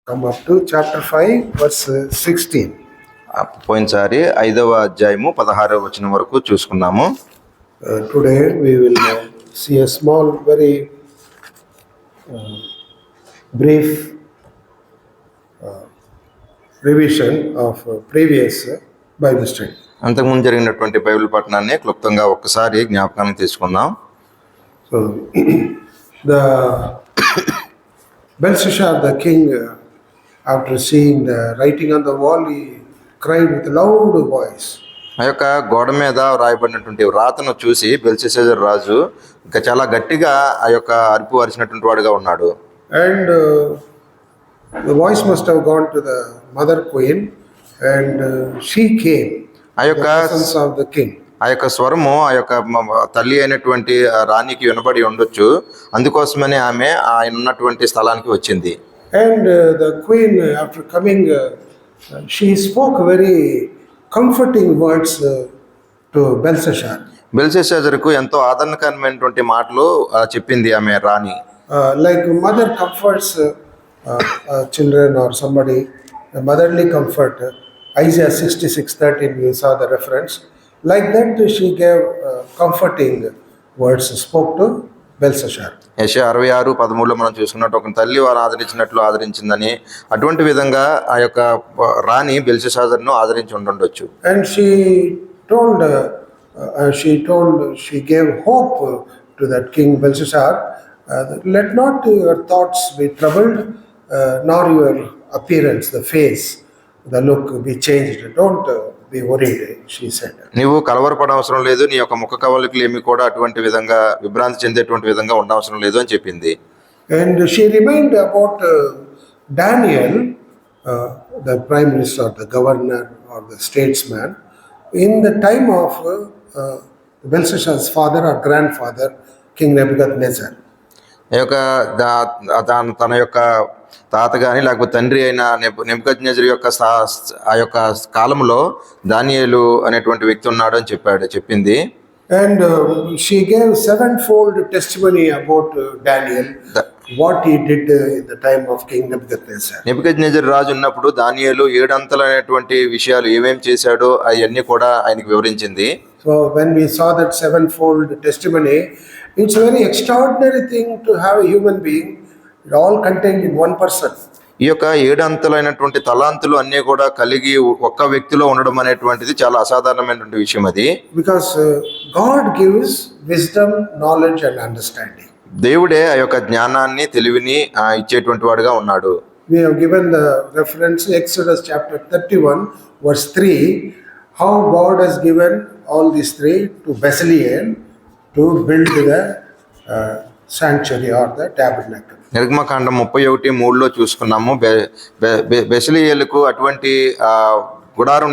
Come up to chapter 5, verse 16. పోయినసారి 5వ అధ్యాయము 16వ వచనం వరకు చూసుకున్నాము. Today we will see a small, very brief revision of previous Bible study. అంతకుముందు జరిగినటువంటి బైబిల్ పఠనాన్ని క్లుప్తంగా ఒక్కసారి జ్ఞాపకానికి తీసుకుందాం. So the Belshazzar, the king, after seeing the writing on the wall, he cried with a loud voice. ఆ యొక్క గోడ మీద రాయబడినటువంటి వ్రాతను చూసి బెల్షస్సర్ రాజు ఇంకా చాలా గట్టిగా ఆ యొక్క అరుపు అరిచినటువంటి వాడుగా ఉన్నాడు. And the voice must have gone to the mother queen, and she came ఆ in the యొక్క presence of the king. ఆ యొక్క స్వరము ఆ యొక్క తల్లి అయినటువంటి రాణికి వినబడి ఉండొచ్చు. అందుకోసమని ఆమె ఆయన ఉన్నటువంటి స్థలానికి వచ్చింది. And the queen, after coming, she spoke very comforting words to Belshazzar. బెల్షస్సర్కు ఎంతో ఆదరణకరమైనటువంటి మాటలు చెప్పింది ఆమె రాణి. Like mother comforts children or somebody, a motherly comfort. Isaiah 66:13, we saw the reference. Like that, she gave comforting words, spoke to Belshazzar. యెషయా 66:13 మనం చూసుకున్నట్టు ఒక తల్లి వారు ఆదరించినట్లు ఆదరించిందని అటువంటి విధంగా ఆ యొక్క రాణి బెల్షస్సర్ను ఆదరించి ఉండొచ్చు. And she gave hope to that king Belshazzar. Let not your thoughts be troubled, nor your appearance, the face, the look be changed. Don't be worried, she said. నీవు కలవరపడవసరం లేదు, నీ యొక్క ముఖ కవలికలు ఏమి కూడా అటువంటి విధంగా విభ్రాంతి చెందేటువంటి విధంగా ఉండవసరం లేదు అని చెప్పింది. And she remained about Daniel, the prime minister or the governor or the statesman, in the time of Belshazzar's father or grandfather, King Nebuchadnezzar. ఆ యొక్క తన యొక్క తాత కానీ లేకపోతే తండ్రి అయిన నెబుకద్నెజరు యొక్క ఆ యొక్క కాలంలో దానియేలు అనేటువంటి వ్యక్తి ఉన్నాడు అని చెప్పింది. And she gave sevenfold testimony about Daniel, what he did in the time of King Nebuchadnezzar. నెబుకద్నెజరు రాజు ఉన్నప్పుడు దానియేలు 7 అంతలైనటువంటి విషయాలు ఏమేం చేశాడో అవన్నీ కూడా ఆయనకు వివరించింది. So when we saw that sevenfold testimony, it's a very extraordinary thing to have a human being, it all contained in one person. ఈ యొక్క 7 అంతలైనటువంటి తలాంతులు అన్నీ కూడా కలిగి ఒక్క వ్యక్తిలో ఉండడం అనేటువంటిది చాలా అసాధారణమైనటువంటి విషయం అది. Because God gives wisdom, knowledge and understanding. దేవుడే ఆ యొక్క జ్ఞానాన్ని తెలివిని ఇచ్చేటువంటి వాడుగా ఉన్నాడు. We have given the reference Exodus chapter 31 verse 3, how God has given all these three to Bezaleel to build the sanctuary or the tabernacle. నిర్గమకాండం 31:3 చూసుకున్నాము. బెసలీయేలుకు అటువంటి గుడారం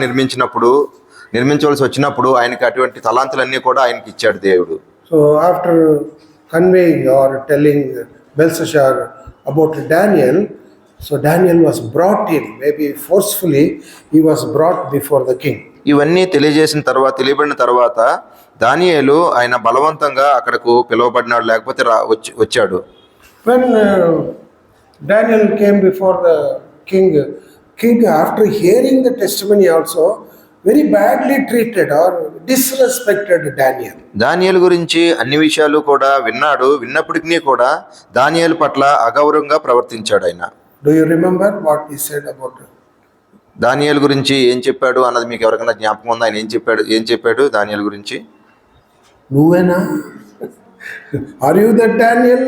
నిర్మించవలసి వచ్చినప్పుడు ఆయనకి అటువంటి తలాంతులన్నీ కూడా ఆయనకి ఇచ్చాడు దేవుడు. So after conveying or telling Belshazzar about Daniel, so Daniel was brought in, maybe forcefully he was brought before the king. ఇవన్నీ తెలియబడిన తర్వాత దానియేలు ఆయన బలవంతంగా అక్కడకు పిలువబడినాడు, లేకపోతే వచ్చాడు. When Daniel came before the king after hearing the testimony also very badly treated or disrespected Daniel. దానియేలు గురించి అన్ని విషయాలు కూడా విన్నప్పటికీ కూడా దానియేలు పట్ల అగౌరవంగా ప్రవర్తించాడు ఆయన. Do you remember what he said about it? దానియేలు గురించి ఏం చెప్పాడు అన్నది మీకు ఎవరికైనా జ్ఞాపకం ఉందా? ఆయన ఏం చెప్పాడు దానియేలు గురించి? నువ్వేనా? Are you that Daniel?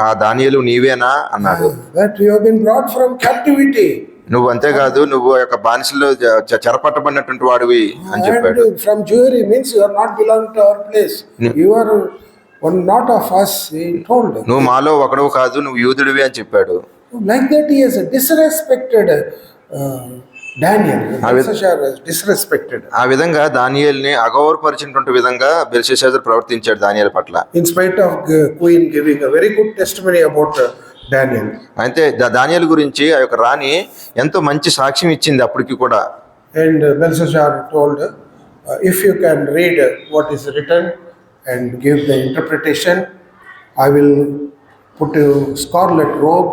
ఆ దానియేలు నీవేనా అన్నాడు. That you have been brought from captivity. నువ్వు అంతేకాదు, నువ్వు యొక్క బానిసలో చెరపట్టబడినటువంటి వాడివి అని చెప్పాడు. And from Jewry means you are not belong to our place. You are one not of us, he told. నువ్వు మాలో ఒకడవు కాదు, నువ్వు యూదుడివి అని చెప్పాడు. Like that he has disrespected Daniel. Belshazzar has disrespected. ఆ విధంగా దానియేలుని అగౌరవపరిచినటువంటి విధంగా బెల్షస్సర్ ప్రవర్తించాడు దానియేలు పట్ల. In spite of queen giving a very good testimony about Daniel. అయితే దానియేలు గురించి ఆ యొక్క రాణి ఎంతో మంచి సాక్ష్యం ఇచ్చింది అప్పటికి కూడా. And Belshazzar told, if you can read what is written and give the interpretation, I will put a scarlet robe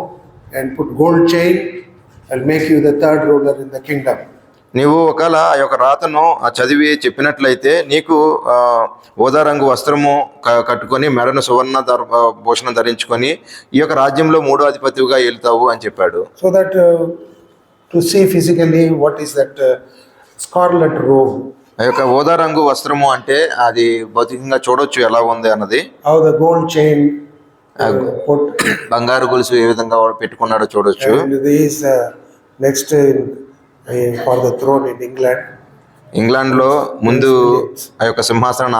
and put gold chain. I'll make you the third ruler in the kingdom. నీవు ఒకవేళ ఆ యొక్క రాతను చదివి చెప్పినట్లయితే నీకు ఓదా రంగు వస్త్రము కట్టుకొని మెడను సువర్ణ భూషణం ధరించుకొని ఈ యొక్క రాజ్యంలో మూడో అధిపతిగా వెళ్తావు అని చెప్పాడు. So that to see physically what is that scarlet robe. ఆ యొక్క ఓదా రంగు వస్త్రము అంటే అది భౌతికంగా చూడొచ్చు ఎలా ఉంది అన్నది. How the gold chain put. బంగారు గొలుసు ఏ విధంగా పెట్టుకున్నాడో చూడొచ్చు. And this next for the throne in England. ఇంగ్లాండ్లో ముందు ఆ యొక్క సింహాసనం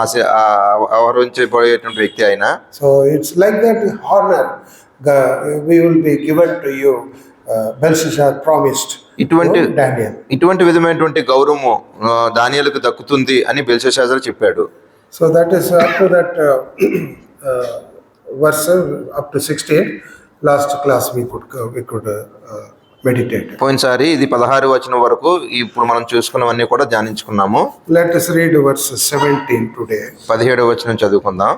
ఆవరించబోయేటువంటి వ్యక్తి ఆయన. So it's like that honor we will be given to you. Belshazzar promised Daniel. ఇటువంటి విధమైనటువంటి గౌరవము దానియేలుకు దక్కుతుంది అని బెల్షస్సాజర్ చెప్పాడు. So that is up to that verse up to 16. Last class we could meditate. పోయినసారి ఇది 16 వచనం వరకు ఇప్పుడు మనం చూసుకున్నవన్నీ కూడా ధ్యానించుకున్నాము. Let us read verse 17 today. 17వ వచనం చదువుకుందాం.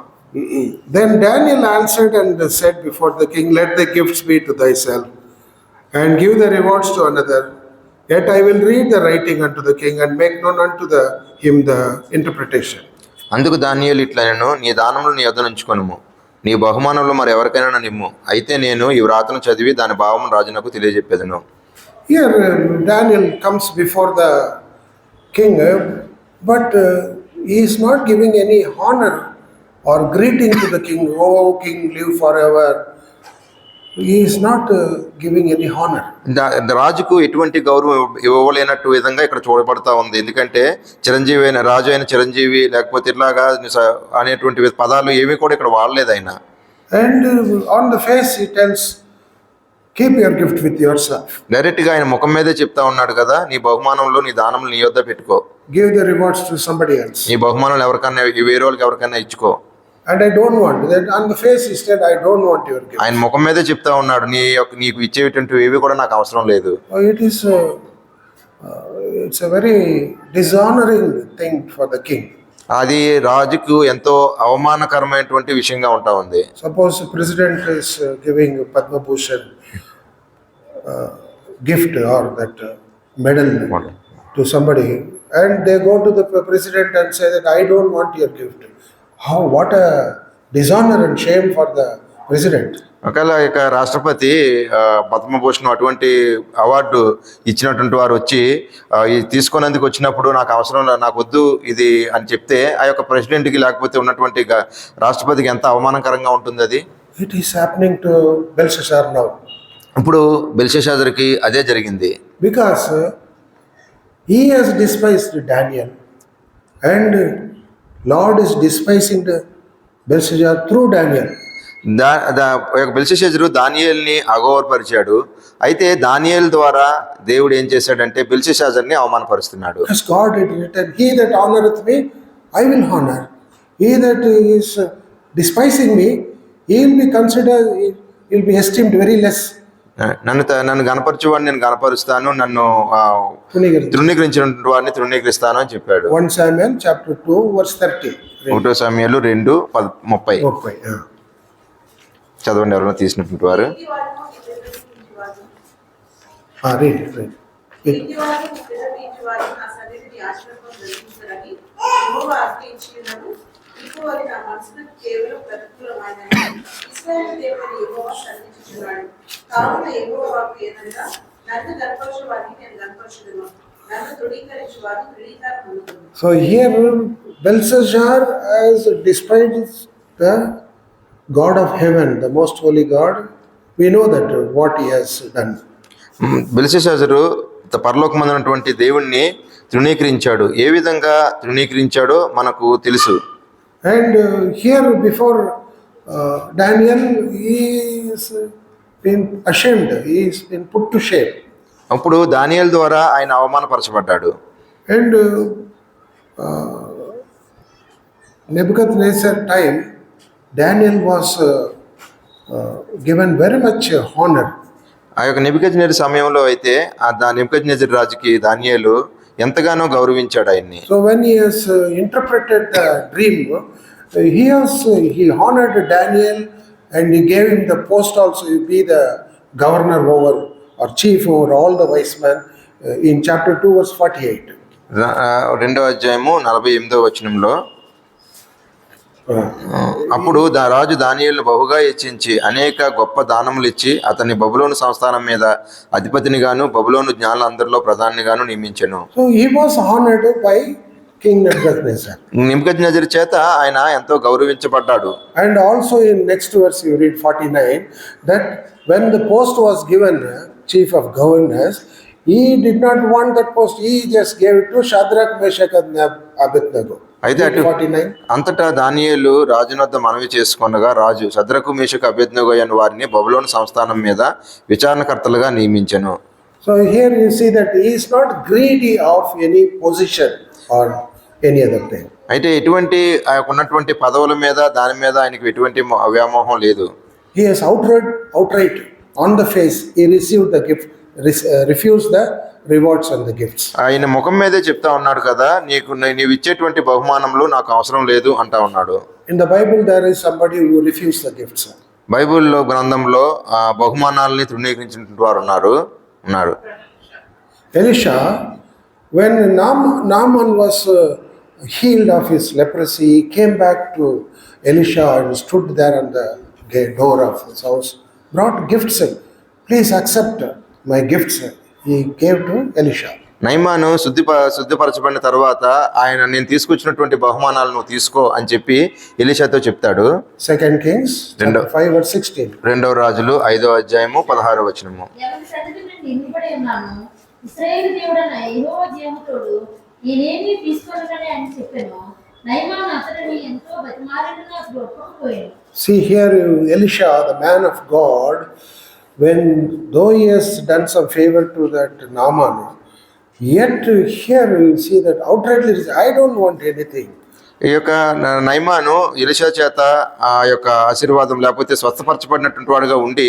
Then Daniel answered and said before the king, let the gifts be to thyself, and give the rewards to another. Yet I will read the writing unto the king, and make known unto him the interpretation. అందుకు దానియేలు ఇట్లనెను, నీ దానములు నీ యొద్ద నుంచుకొనుము, నీ బహుమానంలో మరి ఎవరికైనా నిమ్ము, అయితే నేను ఈ వ్రాతను చదివి దాని భావము రాజునకు తెలియజెప్పేదను. Here Daniel comes before the king, but he is not giving any honor or greeting to the king. Oh king, live forever. He is not giving any honor. రాజుకు ఎటువంటి గౌరవం ఇవ్వలేనట్టు విధంగా ఇక్కడ చూడబడతా ఉంది. ఎందుకంటే చిరంజీవి అయిన రాజు అయిన చిరంజీవి లేకపోతే ఇట్లాగా అనేటువంటి పదాలు ఏమీ కూడా ఇక్కడ వాడలేదు ఆయన. And on the face he tells, keep your gift with yourself. Direct గా ఆయన ముఖం మీదే చెప్తా ఉన్నాడు కదా, నీ బహుమానంలో నీ దానములు నీ యొద్ద పెట్టుకో, give the rewards to somebody else. నీ బహుమానాలు ఎవరికన్నా వేరే వాళ్ళకి ఎవరికైనా ఇచ్చుకో. And I don't want that. On the face he said, I don't want your gift. ఆయన ముఖం మీదే చెప్తా ఉన్నాడు, నీకు ఇచ్చేటువంటి ఏవి కూడా నాకు అవసరం లేదు. It is it's a very dishonoring thing for the king. అది రాజుకు ఎంతో అవమానకరమైనటువంటి విషయంగా ఉంటా ఉంది. Suppose the president is giving Padma Bhushan gift or that medal to somebody, and they go to the president and say that I don't want your gift. How, what a dishonor and shame for the president. ఒకవేళ ఇక రాష్ట్రపతి పద్మభూషణ్ అటువంటి award ఇచ్చినటువంటి వారు వచ్చి తీసుకునేందుకు వచ్చినప్పుడు నాకు అవసరం నాకు వద్దు ఇది అని చెప్తే ఆ యొక్క ప్రెసిడెంట్కి లేకపోతే ఉన్నటువంటి రాష్ట్రపతికి ఎంత అవమానకరంగా ఉంటుంది అది. It is happening to Belshazzar now. ఇప్పుడు బెల్షస్సాజర్కి అదే జరిగింది. Because he has despised Daniel, and Lord is despising the Belshazzar through Daniel. బెల్షస్సాజరు దానియేలుని అగౌరవపరిచాడు. అయితే దానియేలు ద్వారా దేవుడు ఏం చేశాడంటే బెల్షస్సాజర్ని అవమానపరుస్తున్నాడు. As God had written, he that honoreth me, I will honor. He that is despising me, he will be considered, he will be esteemed very less. నన్ను గణపరచువాడిని నేను గణపరుస్తాను, నన్ను తృణీకరించిన వాడిని తృణీకరిస్తాను అని చెప్పాడు. 1 Samuel chapter 2 verse 30. 1 సమూయేలు 2:30 చదవండి ఎవరైనా తీసినటువంటి వారు. Read. So here Belshazzar has despised the God of heaven, the most holy God. We know that what he has done. బెల్షస్సాజరు పరలోకమందున్నటువంటి దేవుణ్ణి తృణీకరించాడు. ఏ విధంగా తృణీకరించాడో మనకు తెలుసు. And here before Daniel, he is been ashamed. He is been put to shame. అప్పుడు దానియేలు ద్వారా ఆయన అవమానపరచబడ్డాడు. And Nebuchadnezzar time, Daniel was given very much honor. ఆ యొక్క నెబుకద్నెజరు సమయంలో అయితే ఆ నెబుకద్నెజరు రాజుకి దానియేలు ఎంతగానో గౌరవించాడు ఆయన్ని. So when he has interpreted the dream, he honored Daniel, and he gave him the post also. He be the governor over or chief over all the wise men in chapter 2 verse 48. రెండవ అధ్యాయము 48వ వచనంలో అప్పుడు రాజు దానియేలును బహుగా హెచ్చించి అనేక గొప్ప దానములు ఇచ్చి అతన్ని బబులోను సంస్థానం మీద అధిపతినిగాను బబులోను జ్ఞానులందరిలో ప్రధానిగాను నియమించెను. So he was honored by King Nebuchadnezzar. నెబుకద్నెజరు చేత ఆయన ఎంతో గౌరవించబడ్డాడు. And also in next verse you read 49 that when the post was given chief of governors, he did not want that post. He just gave it to Shadrach, Meshach and Abednego. అయితే అటు 49. అంతటా దానియేలు రాజునొద్ద మనవి చేసుకొనగా రాజు షద్రకు మేషకు అబేద్నెగో అను వారిని బబులోను సంస్థానం మీద విచారణకర్తలుగా నియమించెను. So here you see that he is not greedy of any position or any other thing. అయితే ఎటువంటి ఉన్నటువంటి పదవుల మీద దాని మీద ఆయనకు ఎటువంటి వ్యామోహం లేదు. He has outright on the face he received the gift, refused the rewards and the gifts. ఆయన ముఖం మీదే చెప్తా ఉన్నాడు కదా, నీవు ఇచ్చేటువంటి బహుమానములు నాకు అవసరం లేదు అంటా ఉన్నాడు. In the Bible there is somebody who refused the gifts. బైబిల్లో గ్రంథంలో ఆ బహుమానాలని తృణీకరించిన వారు ఉన్నాడు. Elisha, when Naaman was healed of his leprosy, he came back to Elisha and stood there on the door of his house, brought gifts. Please accept my gifts. He gave to Elisha. నైమాను శుద్ధిపరచబడిన తర్వాత ఆయన నేను తీసుకొచ్చినటువంటి బహుమానాలు నువ్వు తీసుకో అని చెప్పి ఎలీషాతో చెప్తాడు. 2 Kings 5 verse 16. రెండవ రాజులు 5వ అధ్యాయము 16వ వచనము. ఎవరి సన్నిధి నుండి నిలబడి ఉన్నాను, ఇశ్రాయేలు దేవుడైన యెహోవా జీవముతోడు నేనేమీ తీసుకోనని అని చెప్పాను. నయమాను అతడిని ఎంతో బతిమాలిన అతడు ఒప్పుకోలేదు. See here Elisha, the man of God, though he has done some favor to that Naaman, yet here you see that outrightly I don't want anything. ఈ యొక్క నైమాను ఎలీషా చేత ఆ యొక్క ఆశీర్వాదం లేకపోతే స్వస్థపరచబడినటువంటి వాడుగా ఉండి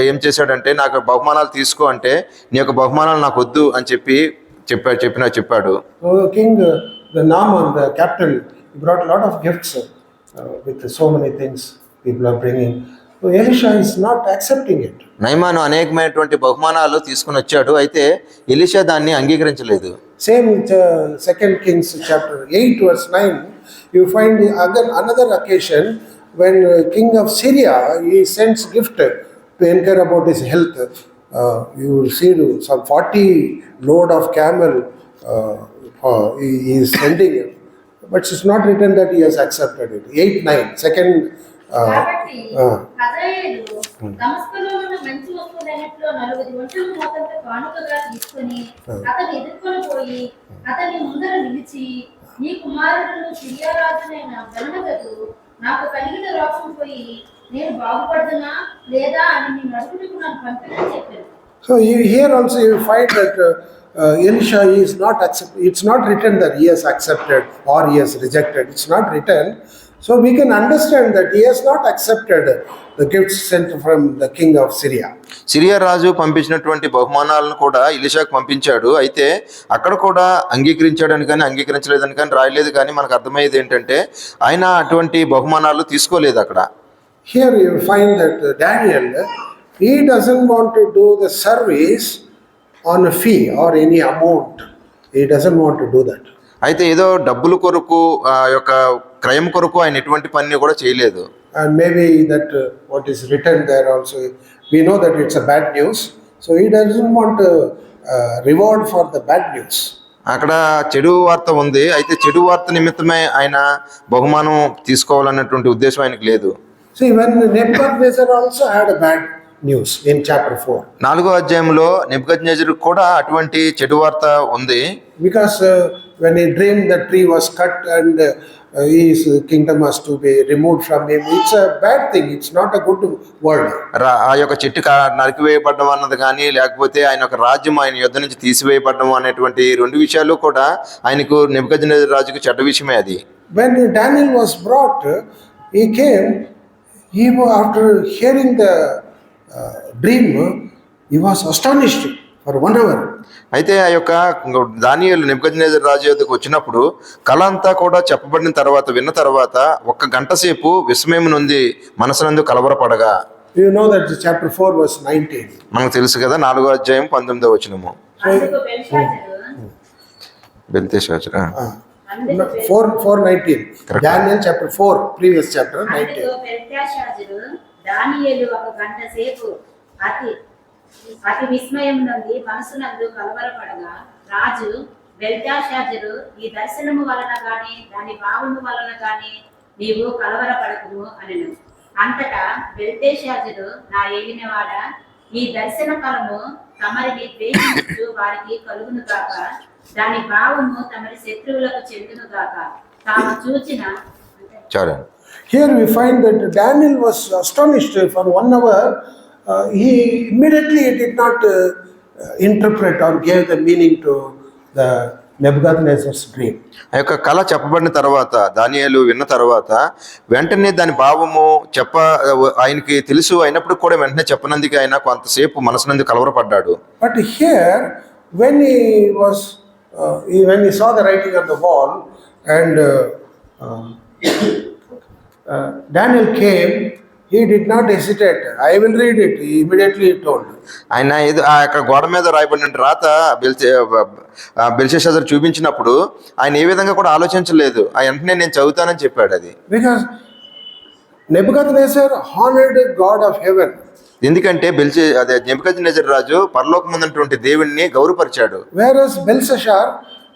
ఏం చేశాడంటే నాకు బహుమానాలు తీసుకో అంటే నీ యొక్క బహుమానాలు నాకు వద్దు అని చెప్పాడు. King the Naaman, the captain, he brought a lot of gifts with so many things people are bringing. So Elisha is not accepting it. నైమాను అనేకమైనటువంటి బహుమానాలు తీసుకుని వచ్చాడు, అయితే ఎలీషా దాన్ని అంగీకరించలేదు. Same with 2 Kings chapter 8 verse 9, you find again another occasion when king of Syria, he sends gift to inquire about his health. You will see some 40 load of camel he is sending, but it's not written that he has accepted it. 8-9 second. కాబట్టి హజాయేలు దమస్కులో ఉన్న మంచి వస్తువులన్నిటిలో 4 ఒంటెల మోతంతో కానుకగా తీసుకొని అతన్ని ఎదుర్కొని పోయి అతన్ని ముందర నిలిచి, నీ కుమారుడు సిరియా రాజునైన బెన్హదదు నాకు కలిగిన రోగం పోయి నేను బాగుపడుతున్నా లేదా అని నేను అడుగుటకు నన్ను పంపిణీ చెప్పాను. So here also you find that Elisha is not accepted. It's not written that he has accepted or he has rejected. It's not written. So we can understand that he has not accepted the gifts sent from the king of Syria. Syria రాజు పంపించినటువంటి బహుమానాలను కూడా ఎలీషాకు పంపించాడు, అయితే అక్కడ కూడా అంగీకరించాడని కానీ అంగీకరించలేదని కానీ రాయలేదు. కానీ మనకు అర్థమయ్యేది ఏంటంటే ఆయన అటువంటి బహుమానాలు తీసుకోలేదు అక్కడ. Here you find that Daniel, he doesn't want to do the service on a fee or any amount. He doesn't want to do that. అయితే ఏదో డబ్బుల కొరకు ఆ యొక్క క్రయం కొరకు ఆయన ఎటువంటి పని కూడా చేయలేదు. And maybe that what is written there also, we know that it's a bad news. So he doesn't want a reward for the bad news. అక్కడ చెడు వార్త ఉంది, అయితే చెడు వార్త నిమిత్తమే ఆయన బహుమానం తీసుకోవాలన్నటువంటి ఉద్దేశం ఆయనకు లేదు. See, when Nebuchadnezzar also had a bad news in chapter 4. 4వ అధ్యాయంలో నెబుకద్నెజరు కూడా అటువంటి చెడు వార్త ఉంది. Because when he dreamed the tree was cut and his kingdom has to be removed from him, it's a bad thing. It's not a good word. ఆ యొక్క చెట్టు నరికివేయబడడం అన్నది కానీ లేకపోతే ఆయన యొక్క రాజ్యం ఆయన యుద్ధ నుంచి తీసివేయబడడం అనేటువంటి 2 విషయాలు కూడా ఆయనకు నెబుకద్నెజరు రాజుకు చెడ్డ విషయమే అది. When Daniel was brought, he came. After hearing the dream, he was astonished for 1 hour. అయితే ఆ యొక్క దానియేలు నెబుకద్నెజరు రాజు యొద్దకు వచ్చినప్పుడు కళ అంతా కూడా చెప్పబడిన తర్వాత విన్న తర్వాత 1 గంట సేపు విస్మయం నుండి మనసునందు కలవరపడగా. You know that chapter 4 verse 19. మనకు తెలుసు కదా 4వ అధ్యాయం 19వ వచనము. అందుకు బెల్షాజరు బెల్తెషాజర్ అందుకు 4:19. Daniel chapter 4, previous chapter 19. అందుకు బెల్షాజరు దానియేలు ఒక గంట సేపు అతి అతి విస్మయం నుండి మనసునందు కలవరపడగా రాజు బెల్షాజరు ఈ దర్శనము వలన గాని దాని భావము వలన గాని నీవు కలవరపడకుము అనెను. అంతటా బెల్షాజరు నా ఏలినవాడ ఈ దర్శన ఫలము తమరిని ద్వేషించు వారికి కలుగును గాక, దాని భావము తమరి శత్రువులకు చెందును గాక. తాము చూచిన చాలు. Here we find that Daniel was astonished for 1 hour. He immediately did not interpret or gave the meaning to the Nebuchadnezzar's dream. ఆ యొక్క కళ చెప్పబడిన తర్వాత దానియేలు విన్న తర్వాత వెంటనే దాని భావము ఆయనకి తెలుసు అయినప్పుడు కూడా వెంటనే చెప్పనందుకు ఆయన కొంతసేపు మనసునందుకు కలవరపడ్డాడు. But here, when he saw the writing on the wall and Daniel came, he did not hesitate. I will read it. He immediately told. ఆయన అక్కడ గోడ మీద రాయబడిన రాత బెల్షాజర్ చూపించినప్పుడు ఆయన ఏ విధంగా కూడా ఆలోచించలేదు. ఆ వెంటనే నేను చదువుతానని చెప్పాడు. అది Because Nebuchadnezzar honored God of heaven. ఎందుకంటే నెబుకద్నెజర్ రాజు పరలోకమున్నటువంటి దేవుణ్ణి గౌరవపరిచాడు. Whereas Belshazzar,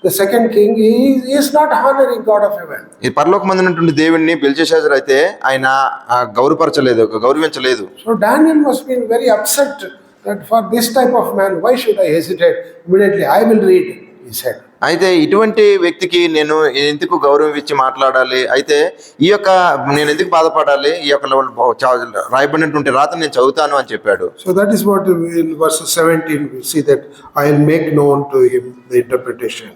the second king, he is not honoring God of heaven. ఈ పరలోకమందున్నటువంటి దేవుణ్ణి బెల్షాజర్ అయితే ఆయన గౌరవించలేదు. So Daniel must be very upset that for this type of man, why should I hesitate? Immediately, I will read, he said. అయితే ఇటువంటి వ్యక్తికి నేను ఎందుకు గౌరవం ఇచ్చి మాట్లాడాలి, అయితే నేను ఎందుకు బాధపడాలి, ఈ యొక్క రాయబడినటువంటి రాత నేను చదువుతాను అని చెప్పాడు. So that is what in verse 17 we see that I will make known to him the interpretation.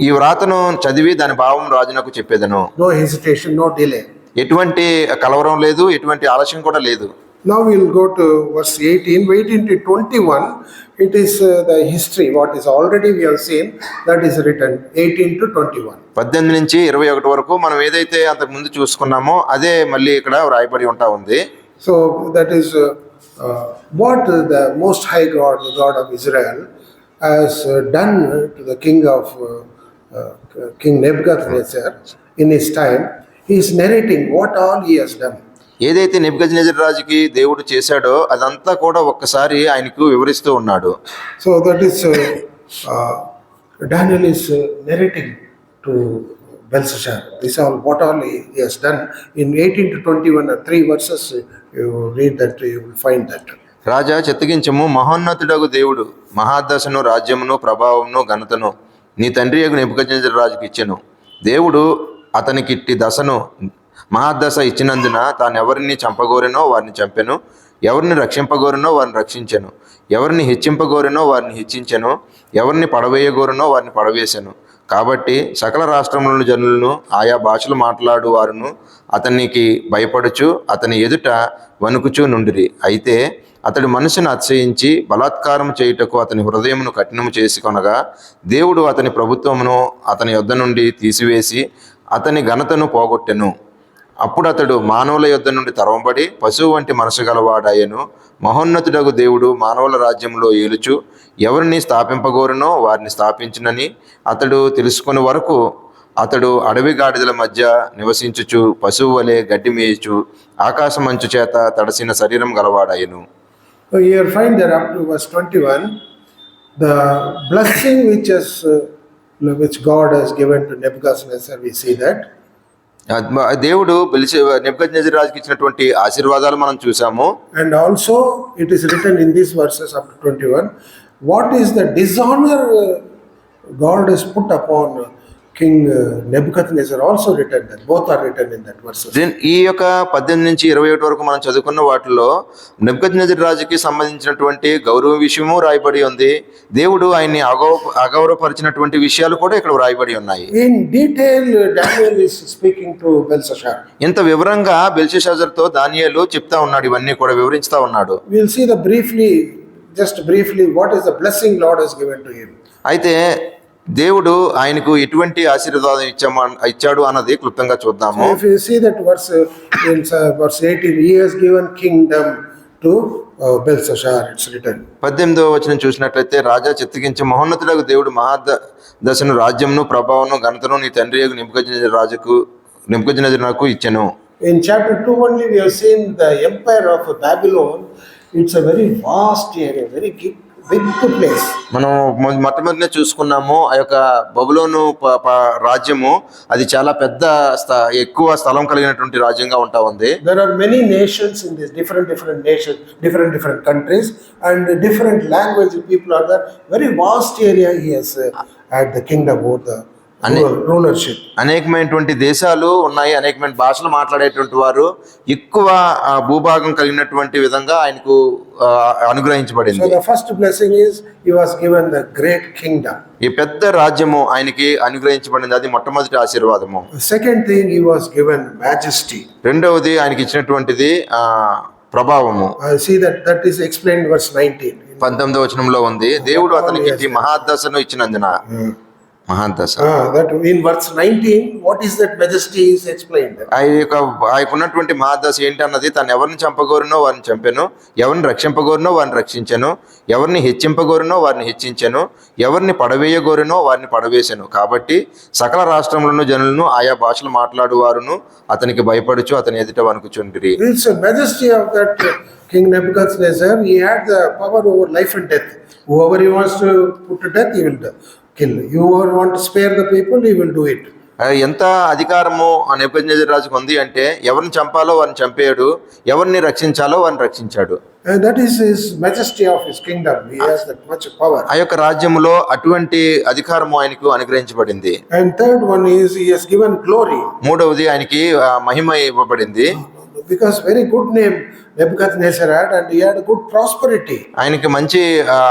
ఈ వ్రాతను చదివి దాని భావం రాజునకు చెప్పేదను. No hesitation, no delay. ఎటువంటి కలవరం లేదు, ఎటువంటి ఆలస్యం కూడా లేదు. Now we will go to verse 18 to 21. It is the history, what is already we have seen, that is written 18 to 21. 18 నుంచి 21 వరకు మనం ఏదైతే అంతకు ముందు చూసుకున్నామో అదే మళ్ళీ ఇక్కడ రాయబడి ఉంటా ఉంది. So that is what the Most High God, the God of Israel, has done to the king of King Nebuchadnezzar in his time. He is narrating what all he has done. ఏదైతే Nebuchadnezzar రాజుకి దేవుడు చేశాడో అదంతా కూడా ఒక్కసారి ఆయనకు వివరిస్తూ ఉన్నాడు. So that is Daniel is narrating to Belshazzar. This all what all he has done in 18 to 21 or 3 verses. You read that, you will find that. రాజా చిత్తగించము, మహోన్నతుడగు దేవుడు మహాదశను రాజ్యమును ప్రభావమును ఘనతను నీ తండ్రి యగు నెబుకద్నెజర్ రాజుకి ఇచ్చెను. దేవుడు అతనికిట్టి దశను మహాదశ ఇచ్చినందున తాను ఎవరిని చంపగోరెనో వారిని చంపెను, ఎవరిని రక్షింపగోరెనో వారిని రక్షించెను, ఎవరిని హెచ్చింపగోరెనో వారిని హెచ్చించెను, ఎవరిని పడవేయగోరెనో వారిని పడవేశాను. కాబట్టి సకల రాష్ట్రముల జనులను ఆయా భాషలు మాట్లాడు వారును అతనికి భయపడుచు అతని ఎదుట వణుకుచూ నుండిరి. అయితే అతడు మనసును అతిశయించి బలాత్కారం చేయుటకు అతని హృదయమును కఠినము చేసి కొనగా దేవుడు అతని ప్రభుత్వమును అతని యొద్ద నుండి తీసివేసి అతని ఘనతను పోగొట్టెను. అప్పుడు అతడు మానవుల యొద్ద నుండి తరవబడి పశువు వంటి మనసు గలవాడాయను. మహోన్నతుడగు దేవుడు మానవుల రాజ్యంలో ఏలుచు ఎవరిని స్థాపింపగోరునో వారిని స్థాపించునని అతడు తెలుసుకుని వరకు అతడు అడవి గాడిదల మధ్య నివసించుచు పశువు వలె గడ్డి మేయుచు ఆకాశమంచు చేత తడసిన శరీరం గలవాడాయను. So here find that up to verse 21, the blessing which God has given to Nebuchadnezzar, we see that. దేవుడు నెబుకద్నెజర్ రాజుకి ఇచ్చినటువంటి ఆశీర్వాదాలు మనం చూసాము. And also it is written in these verses up to 21, what is the dishonor God has put upon King Nebuchadnezzar, also written that. Both are written in that verses. ఈ యొక్క 18 నుంచి 21 వరకు మనం చదువుకున్న వాటిలో నెబుకద్నెజర్ రాజుకి సంబంధించినటువంటి గౌరవ విషయము రాయబడి ఉంది. దేవుడు ఆయన్ని అగౌరవపరిచినటువంటి విషయాలు కూడా ఇక్కడ రాయబడి ఉన్నాయి. In detail Daniel is speaking to Belshazzar. ఇంత వివరంగా బెల్షాజర్తో దానియేలు చెప్తా ఉన్నాడు, ఇవన్నీ కూడా వివరిస్తా ఉన్నాడు. We'll see just briefly what is the blessing Lord has given to him. అయితే దేవుడు ఆయనకు ఎటువంటి ఆశీర్వాదం ఇచ్చాడు అన్నది క్లుప్తంగా చూద్దాము. So if you see that verse in verse 18, he has given kingdom to Belshazzar, it's written. 18వ వచనం చూసినట్లయితే, రాజా చిత్తగించి మహోన్నతులకు దేవుడు మహాదశను రాజ్యమును ప్రభావమును ఘనతను నీ తండ్రి నెబుకద్నెజరునకు ఇచ్చెను. In chapter 2 only we have seen the empire of Babylon. It's a very vast area, very big place. మనం మొట్టమొదటినే చూసుకున్నాము, ఆ యొక్క బబులోను రాజ్యము అది చాలా పెద్ద ఎక్కువ స్థలం కలిగినటువంటి రాజ్యంగా ఉంటా ఉంది. There are many nations in this, different nations, different countries, and different language people are there. Very vast area he has had the kingdom over the rulership. అనేకమైనటువంటి దేశాలు ఉన్నాయి, అనేకమైన భాషలు మాట్లాడేటువంటి వారు, ఎక్కువ భూభాగం కలిగినటువంటి విధంగా ఆయనకు అనుగ్రహించబడింది. So the first blessing is he was given the great kingdom. ఈ పెద్ద రాజ్యము ఆయనకి అనుగ్రహించబడింది, అది మొట్టమొదటి ఆశీర్వాదము. Second thing, he was given majesty. రెండవది ఆయనకి ఇచ్చినటువంటిది ప్రభావము. See that is explained verse 19. 19వ వచనంలో ఉంది, దేవుడు అతనికి మహాదశను ఇచ్చినందున. మహాదశ. That in verse 19, what is that majesty is explained. ఆయనకున్నటువంటి మహాదశ ఏంటి అన్నది, తను ఎవరిని చంపగోరునో వారిని చంపెను, ఎవరిని రక్షింపగోరునో వారిని రక్షించెను, ఎవరిని హెచ్చింపగోరునో వారిని హెచ్చించెను, ఎవరిని పడవేయగోరునో వారిని పడవేసెను. కాబట్టి సకల రాష్ట్రములను జనులను ఆయా భాషలు మాట్లాడువారును అతనికి భయపడుచు అతని ఎదుట వణుకుచుండిరి. It's a majesty of that King Nebuchadnezzar. He had the power over life and death. Whoever he wants to put to death, he will kill. You want to spare the people, he will do it. ఎంత అధికారము ఆ నెబుకద్నెజరు రాజుకు ఉంది అంటే, ఎవరిని చంపాలో వారిని చంపేయడు, ఎవరిని రక్షించాలో వారిని రక్షించాడు. And that is his majesty of his kingdom. He has that much power. ఆ యొక్క రాజ్యములో అటువంటి అధికారము ఆయనకు అనుగ్రహించబడింది. And third one is he has given glory. మూడవది ఆయనకి మహిమ ఇవ్వబడింది. Because very good name Nebuchadnezzar had, and he had a good prosperity. ఆయనకి మంచి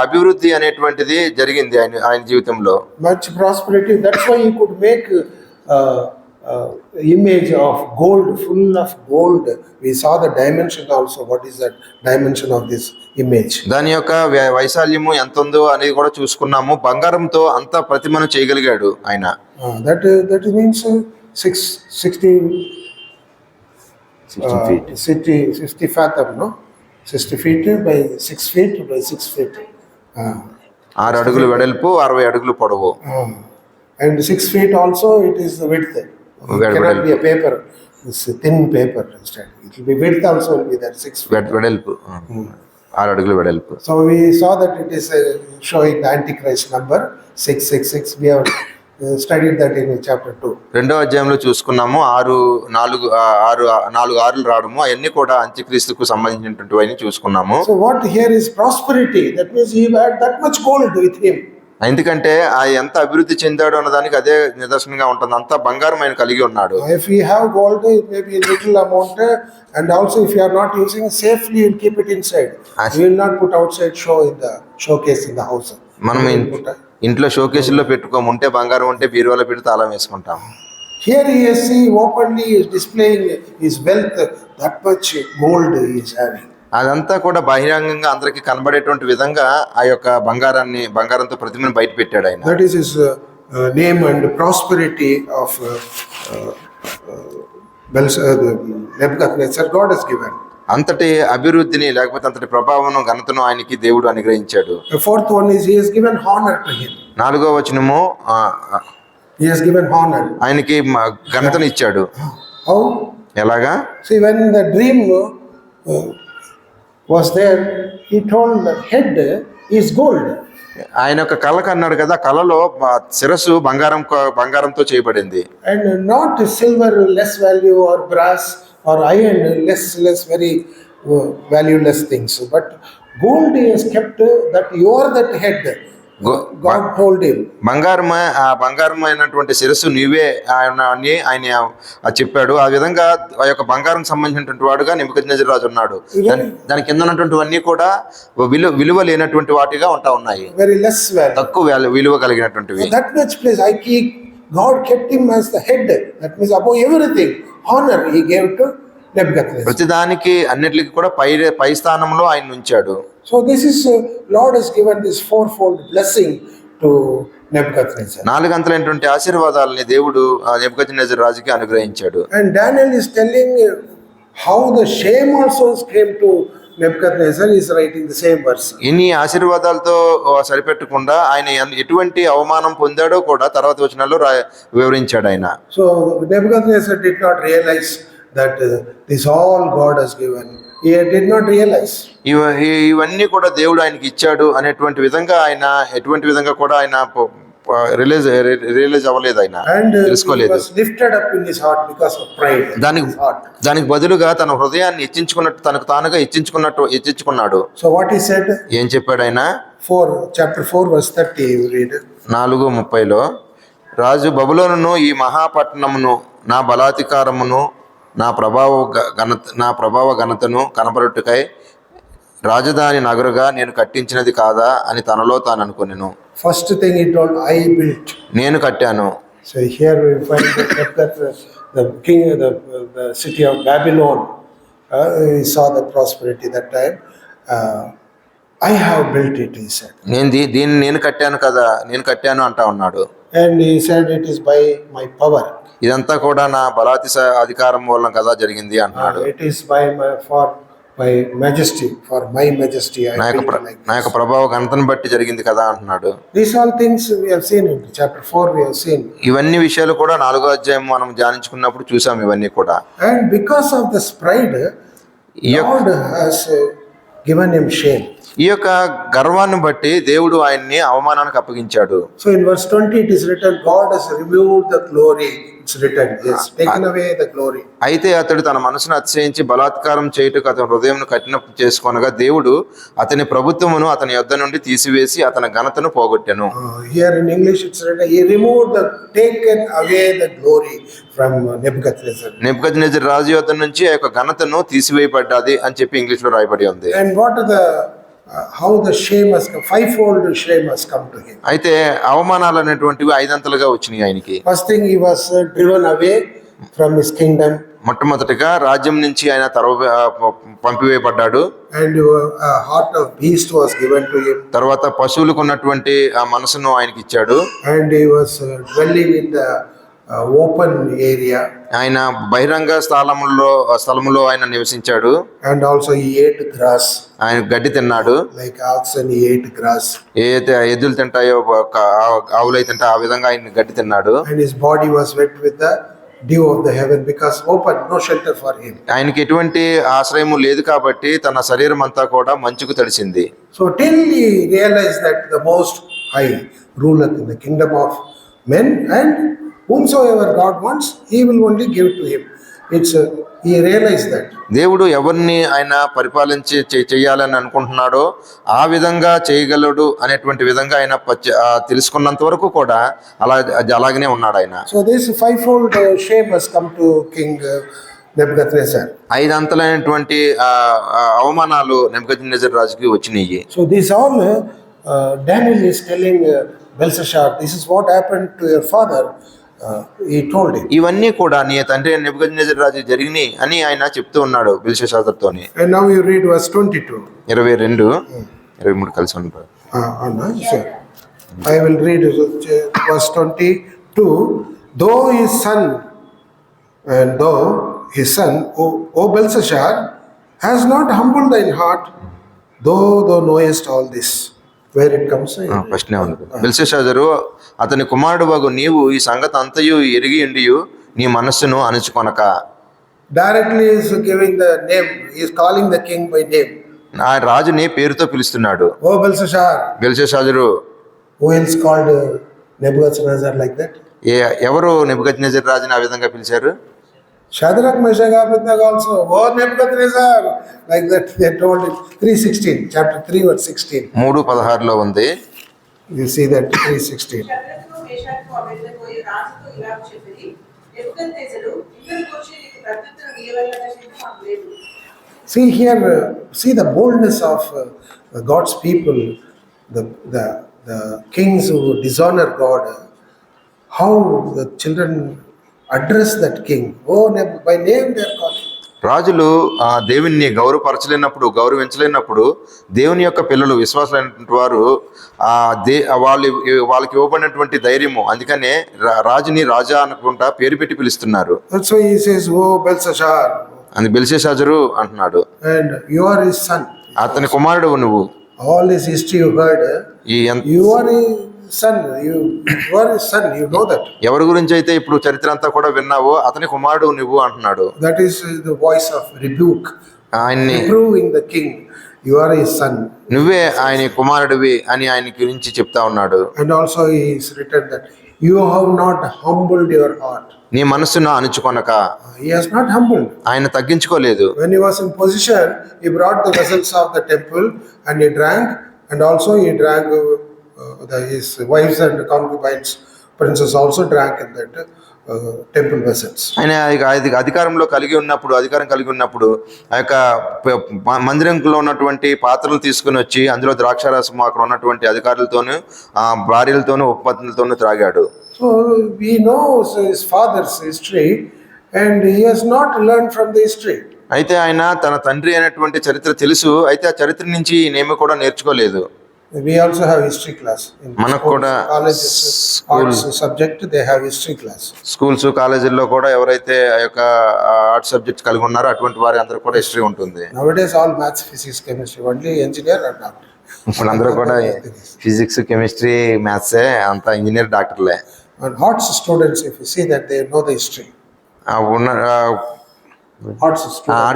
అభివృద్ధి అనేటువంటిది జరిగింది ఆయన జీవితంలో. Much prosperity. That's why he could make image of gold, full of gold. We saw the dimension also. What is that dimension of this image? దాని యొక్క వైశాల్యము ఎంత ఉందో అనేది కూడా చూసుకున్నాము. బంగారంతో అంత ప్రతిమను చేయగలిగాడు ఆయన. That means 60 fathom, no? 60 feet by 6 feet by 6 feet. 6 అడుగులు వెడల్పు, 60 అడుగులు పొడవు. And 6 feet also it is the width. It cannot be a paper, this thin paper instead. It will be width also will be that 6 feet. వెడల్పు 6 అడుగులు వెడల్పు. So we saw that it is showing the Antichrist number 666. We have studied that in chapter 2. రెండవ అధ్యాయంలో చూసుకున్నాము, 4 ఆరులు రావడము, అవన్నీ కూడా అంత్యక్రీస్తుకు సంబంధించినటువంటివన్నీ చూసుకున్నాము. So what here is prosperity. That means he had that much gold with him. ఎందుకంటే ఆ ఎంత అభివృద్ధి చెందాడు అన్నదానికి అదే నిదర్శనంగా ఉంటుంది. అంత బంగారం ఆయన కలిగి ఉన్నాడు. If we have gold, it may be a little amount, and also if you are not using safely, you will keep it inside. You will not put outside show in the showcase in the house. మనం ఇంట్లో షోకేసుల్లో పెట్టుకోముంటే, బంగారం ఉంటే బీరువాలో పెట్టి తాళం వేసుకుంటాం. Here he is openly is displaying his wealth, that much gold he is having. అదంతా కూడా బహిరంగంగా అందరికి కనబడేటువంటి విధంగా ఆ యొక్క బంగారంతో ప్రతిమను బయట పెట్టాడు ఆయన. That is his name and prosperity of Nebuchadnezzar. God has given. అంతటి అభివృద్ధిని లేకపోతే అంతటి ప్రభావం ఘనతను ఆయనకి దేవుడు అనుగ్రహించాడు. The fourth one is he has given honor to him. 4వ వచనము, he has given honor. ఆయనకి ఘనతను ఇచ్చాడు. How? ఎలాగా? See, when the dream was there, he told the head is gold. ఆయన ఒక కళ అన్నాడు కదా, కళలో శిరస్సు బంగారంతో చేయబడింది. And not silver less value or brass or iron less very valueless things, but gold he has kept, that you are that head. God told him. బంగారం అయినటువంటి శిరస్సు నీవే అని ఆయన చెప్పాడు. ఆ విధంగా ఆ యొక్క బంగారం సంబంధించినటువంటి వాడుగా నెబుకద్నెజరు రాజు ఉన్నాడు. దాని కింద ఉన్నటువంటివన్నీ కూడా విలువ లేనటువంటి వాటిగా ఉన్నాయి, very less value, తక్కువ విలువ కలిగినటువంటివి. that much place God kept him as the head. That means above everything, honor he gave to Nebuchadnezzar. ప్రతిదానికి అన్నిటికీ కూడా పై స్థానంలో ఆయన ఉంచాడు. So this is Lord has given this fourfold blessing to Nebuchadnezzar. 4 అంతలైనటువంటి ఆశీర్వాదాలని దేవుడు Nebuchadnezzar రాజుకి అనుగ్రహించాడు. And Daniel is telling how the shame also came to Nebuchadnezzar. He is writing the same verse. ఇన్ని ఆశీర్వాదాలతో సరిపెట్టకుండా ఆయన ఎటువంటి అవమానం పొందాడో కూడా తర్వాత వచనాల్లో వివరించాడు ఆయన. So Nebuchadnezzar did not realize that this all God has given. He did not realize. ఇవన్నీ కూడా దేవుడు ఆయనకి ఇచ్చాడు అనేటువంటి విధంగా ఆయన ఎటువంటి విధంగా కూడా ఆయన రియలైజ్ అవ్వలేదు, ఆయన తెలుసుకోలేదు. And he was lifted up in his heart because of pride. దానికి బదులుగా తన హృదయాన్ని హెచ్చించుకున్నట్టు తనకు తానుగా హెచ్చించుకున్నాడు. So what he said? ఏం చెప్పాడు ఆయన? Chapter 4 verse 30 you read. 4:30లో రాజు బబులోనును ఈ మహాపట్టణమును నా బలాధికారమును నా ప్రభావ ఘనతను కనపరుటకై రాజధాని నగరుగా నేను కట్టించినది కాదా అని తనలో తాను అనుకొనెను. First thing he told, I built. నేను కట్టాను. So here we find that the king of the city of Babylon, he saw the prosperity that time. I have built it, he said. దీన్ని నేను కట్టాను కదా, నేను కట్టాను అంటా ఉన్నాడు. And he said it is by my power. ఇదంతా కూడా నా అధికారం వల్ల కదా జరిగింది అన్నాడు. It is by my majesty, for my majesty I built like this. నా యొక్క ప్రభావ ఘనతను బట్టి జరిగింది కదా అంటున్నాడు. These all things we have seen in chapter 4 we have seen. ఇవన్నీ విషయాలు కూడా 4వ అధ్యాయం మనం ధ్యానించుకున్నప్పుడు చూసాం ఇవన్నీ కూడా. And because of this pride, God has given him shame. ఈ యొక్క గర్వాన్ని బట్టి దేవుడు ఆయన్ని అవమానానికి అప్పగించాడు. So in verse 20 it is written, God has removed the glory. It's written, yes, taken away the glory. అయితే అతడు తన మనసును అతిశయించి బలాత్కారం చేయుటకు అతని హృదయంను కఠిన చేసుకొనగా దేవుడు అతని ప్రభుత్వమును అతని యొద్ద నుండి తీసివేసి అతని ఘనతను పోగొట్టెను. Here in English it's written, he removed taken away the glory from Nebuchadnezzar. Nebuchadnezzar రాజు యొద్ద నుంచి ఆ యొక్క ఘనతను తీసివేయబడ్డది అని చెప్పి ఇంగ్లీష్ లో రాయబడి ఉంది. And what are the how the shame has come, fivefold shame has come to him. అయితే అవమానాలు అనేటువంటివి 5 అంతలుగా వచ్చినాయి ఆయనకి. First thing, he was driven away from his kingdom. మొట్టమొదటిగా రాజ్యం నుంచి ఆయన పంపివేయబడ్డాడు. And a heart of beast was given to him. తర్వాత పశువులకు ఉన్నటువంటి ఆ మనసును ఆయనకి ఇచ్చాడు. And he was dwelling in the open area. ఆయన బహిరంగ స్థలములో ఆయన నివసించాడు. And also he ate grass. ఆయన గడ్డి తిన్నాడు. Like oxen he ate grass. ఏదైతే ఎద్దులు తింటాయో ఆవులు అయితే ఆ విధంగా ఆయన గడ్డి తిన్నాడు. And his body was wet with the dew of the heaven, because open, no shelter for him. ఆయనకి ఎటువంటి ఆశ్రయము లేదు కాబట్టి తన శరీరం అంతా కూడా మంచుకు తడిసింది. So till he realized that the Most High ruleth in the kingdom of men, and whomsoever God wants, he will only give to him. He realized that. దేవుడు ఎవరిని ఆయన పరిపాలించి చేయాలని అనుకుంటున్నాడో ఆ విధంగా చేయగలడు అనేటువంటి విధంగా ఆయన తెలుసుకున్నంత వరకు కూడా అలాగనే ఉన్నాడు ఆయన. So this fivefold shame has come to King Nebuchadnezzar. 5 అంతలైనటువంటి అవమానాలు నెబుకద్నెజర్ రాజుకి వచ్చినాయి. So these all Daniel is telling Belshazzar, this is what happened to your father. He told him. ఇవన్నీ కూడా నీ తండ్రి నెబుకద్నెజర్ రాజు జరిగినాయి అని ఆయన చెప్తూ ఉన్నాడు బెల్షస్సాజర్తోని. And now you read verse 22. 22, 23 కలిసి ఉంటారు. Sure. I will read verse 22. Though his son, O Belshazzar, has not humbled thine heart, though thou knowest all this. Where it comes in? First నే ఉంది. బెల్షస్సాజరు అతని కుమారుడు వగు నీవు ఈ సంగతి అంతయు ఎరిగి ఉండియు నీ మనస్సును అణుచుకొనక. Directly is giving the name. He is calling the king by name. ఆ రాజుని పేరుతో పిలుస్తున్నాడు. O Belshazzar. బెల్షస్సాజరు. Who else called Nebuchadnezzar like that? ఎవరు నెబుకద్నెజర్ రాజుని ఆ విధంగా పిలిచారు? Shadrach, Meshach, Abednego also. Oh Nebuchadnezzar, like that they told it. 3:16, chapter 3 verse 16. 3:16 ఉంది. You see that 3:16. షద్రకు, మేషాకు, అబేద్నెగోయు రాజుతో ఇలాగ చెప్పిరి, నెబుకద్నెజరు, ఇందును గూర్చి నీకు ప్రత్యుత్తరం ఇయ్యవలెనన్న చింత మాకు లేదు. See here, see the boldness of God's people, the kings who dishonor God, how the children address that king. Oh, by name they are calling. రాజులు దేవుణ్ణి గౌరవించలేనప్పుడు దేవుని యొక్క పిల్లలు విశ్వాసులైనటువంటి వారు వాళ్ళకి ఇవ్వబడినటువంటి ధైర్యము, అందుకనే రాజుని రాజా అనుకుంటా పేరు పెట్టి పిలుస్తున్నారు. That's why he says, "Oh Belshazzar," అని బెల్షెషాజరు అంటున్నాడు, and you are his son. అతని కుమారుడు నువ్వు. All his history you heard. You are his son. You are his son. You know that. ఎవరి గురించి అయితే ఇప్పుడు చరిత్ర అంతా కూడా విన్నావో అతని కుమారుడు నువ్వు అంటున్నాడు. That is the voice of rebuke, ఆయన్ని reproving the king. You are his son. నువ్వే ఆయన కుమారుడివి అని ఆయన గురించి చెప్తా ఉన్నాడు. And also he is written that you have not humbled your heart. నీ మనస్సును అణుచుకొనక. He has not humbled. ఆయన తగ్గించుకోలేదు. When he was in position, he brought the vessels of the temple and he drank, and also he drank his wives and concubines, princes also drank in that temple vessels. ఆయన అధికారం కలిగి ఉన్నప్పుడు ఆ యొక్క మందిరంలో ఉన్నటువంటి పాత్రలు తీసుకుని వచ్చి అందులో ద్రాక్షారసం అక్కడ ఉన్నటువంటి అధికారులతోనూ భార్యలతోనూ ఉపపత్నులతోనూ త్రాగాడు. So we know his father's history and he has not learned from the history. అయితే ఆయన తన తండ్రి అయినటువంటి చరిత్ర తెలుసు, అయితే ఆ చరిత్ర నుంచి నేమి కూడా నేర్చుకోలేదు. We also have history class in మనకు కూడా colleges, arts subject, they have history class. Schools కాలేజీల్లో కూడా ఎవరైతే ఆ యొక్క ఆర్ట్స్ సబ్జెక్ట్ కలిగి ఉన్నారో అటువంటి వారి అందరూ కూడా హిస్టరీ ఉంటుంది. Nowadays all maths, physics, chemistry, only engineer or doctor. ఇప్పుడు అందరూ కూడా ఫిజిక్స్, కెమిస్ట్రీ, మ్యాథ్సే, అంతా engineer, డాక్టర్లే. And arts students, if you see that, they know the history. Arts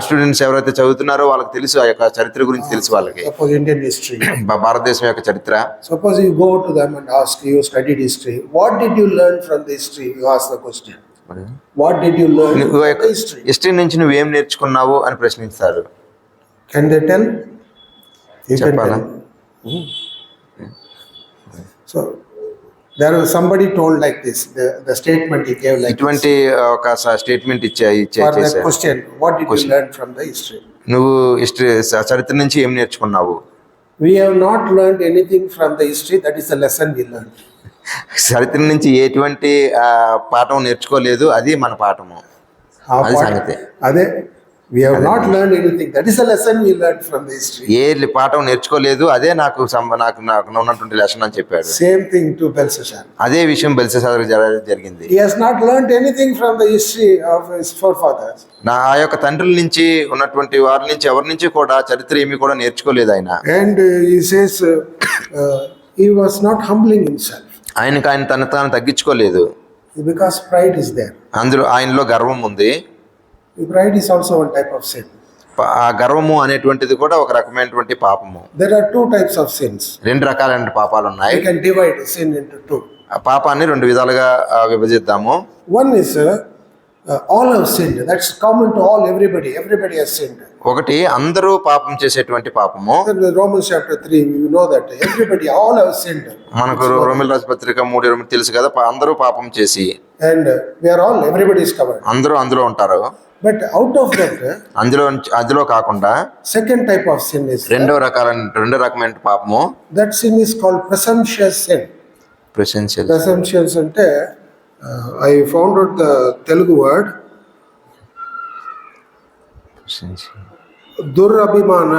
students ఎవరైతే చదువుతున్నారో వాళ్ళకి తెలుసు ఆ యొక్క చరిత్ర గురించి తెలుసు వాళ్ళకి. Suppose Indian history. భారతదేశం యొక్క చరిత్ర. Suppose you go to them and ask, you studied history, what did you learn from the history? You ask the question. What did you learn from the history? History నుంచి నువ్వేం నేర్చుకున్నావు అని ప్రశ్నిస్తారు. Can they tell? You can చెప్పాలా? tell. So there was somebody told like this, the statement he gave like ఇటువంటి ఒక statement for that చేశారు. question, what did you learn from the history? నువ్వు హిస్టరీ చరిత్ర నుంచి ఏం నేర్చుకున్నావు? We have not learned anything from the history, that is the lesson we learned. చరిత్ర నుంచి ఎటువంటి పాఠం నేర్చుకోలేదు, అది మన పాఠము, అది సంగతి. అదే we have not learned anything, that is the lesson we learned from the history. ఏ పాఠం నేర్చుకోలేదు, అదే నాకు ఉన్నటువంటి లెసన్ అని చెప్పాడు. Same thing to Belshazzar. అదే విషయం బెల్షెషాజర్ జరిగింది. He has not learned anything from the history of his forefathers. ఆ యొక్క తండ్రుల నుంచి ఉన్నటువంటి వారి నుంచి ఎవరి నుంచి కూడా చరిత్ర ఏమీ కూడా నేర్చుకోలేదు ఆయన. And he says he was not humbling himself. ఆయన తాను తగ్గించుకోలేదు. Because pride is there. అందులో ఆయనలో గర్వం ఉంది. Pride is also one type of sin. ఆ గర్వము అనేటువంటిది కూడా ఒక రకమైనటువంటి పాపము. There are two types of sins. రెండు రకాలైన పాపాలు ఉన్నాయి. We can divide sin into two. ఆ పాపాన్ని రెండు విధాలుగా విభజిద్దాము. One is all have sinned. That's common to all, everybody. Everybody has sinned. ఒకటి అందరూ పాపం చేసేటువంటి పాపము. In Romans chapter 3, you know that everybody, all have sinned. మనకు రోమిల రాసిన పత్రిక 3:20 తెలుసు కదా, అందరూ పాపం చేసి. And we are all, everybody is covered. అందరూ అందులో ఉంటారు. But out of that, అందులో కాకుండా second type of sin is రెండో రకమైన పాపము. that sin is called presumptuous sin. Presumptuous అంటే I found out the Telugu word దురభిమాన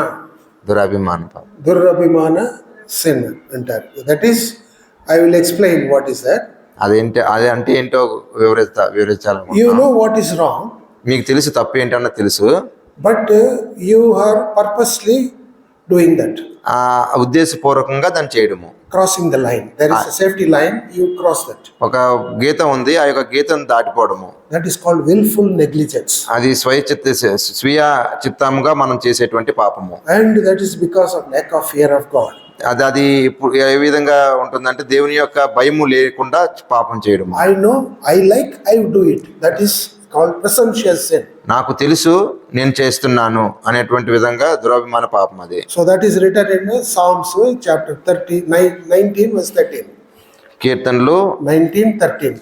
sin అంటారు. That is, I will explain what is that. అది అంటే ఏంటో వివరించాలనుకుంటున్నాను. You know what is wrong. మీకు తెలుసు తప్పు ఏంటన్నా తెలుసు. But you are purposely doing that. ఉద్దేశపూర్వకంగా దాన్ని చేయడము. Crossing the line. There is a safety line. You cross that. ఒక గీత ఉంది, ఆ యొక్క గీతను దాటిపోవడము. That is called willful negligence. అది స్వీయ చిత్తంగా మనం చేసేటువంటి పాపము. And that is because of lack of fear of God. అది ఇప్పుడు ఏ విధంగా ఉంటుందంటే దేవుని యొక్క భయము లేకుండా పాపం చేయడం. I know, I do it. That is called presumptuous sin. నాకు తెలుసు నేను చేస్తున్నాను అనేటువంటి విధంగా దురభిమాన పాపం అది. So that is written in Psalms chapter 19 verse 13. కీర్తనలు 19:13.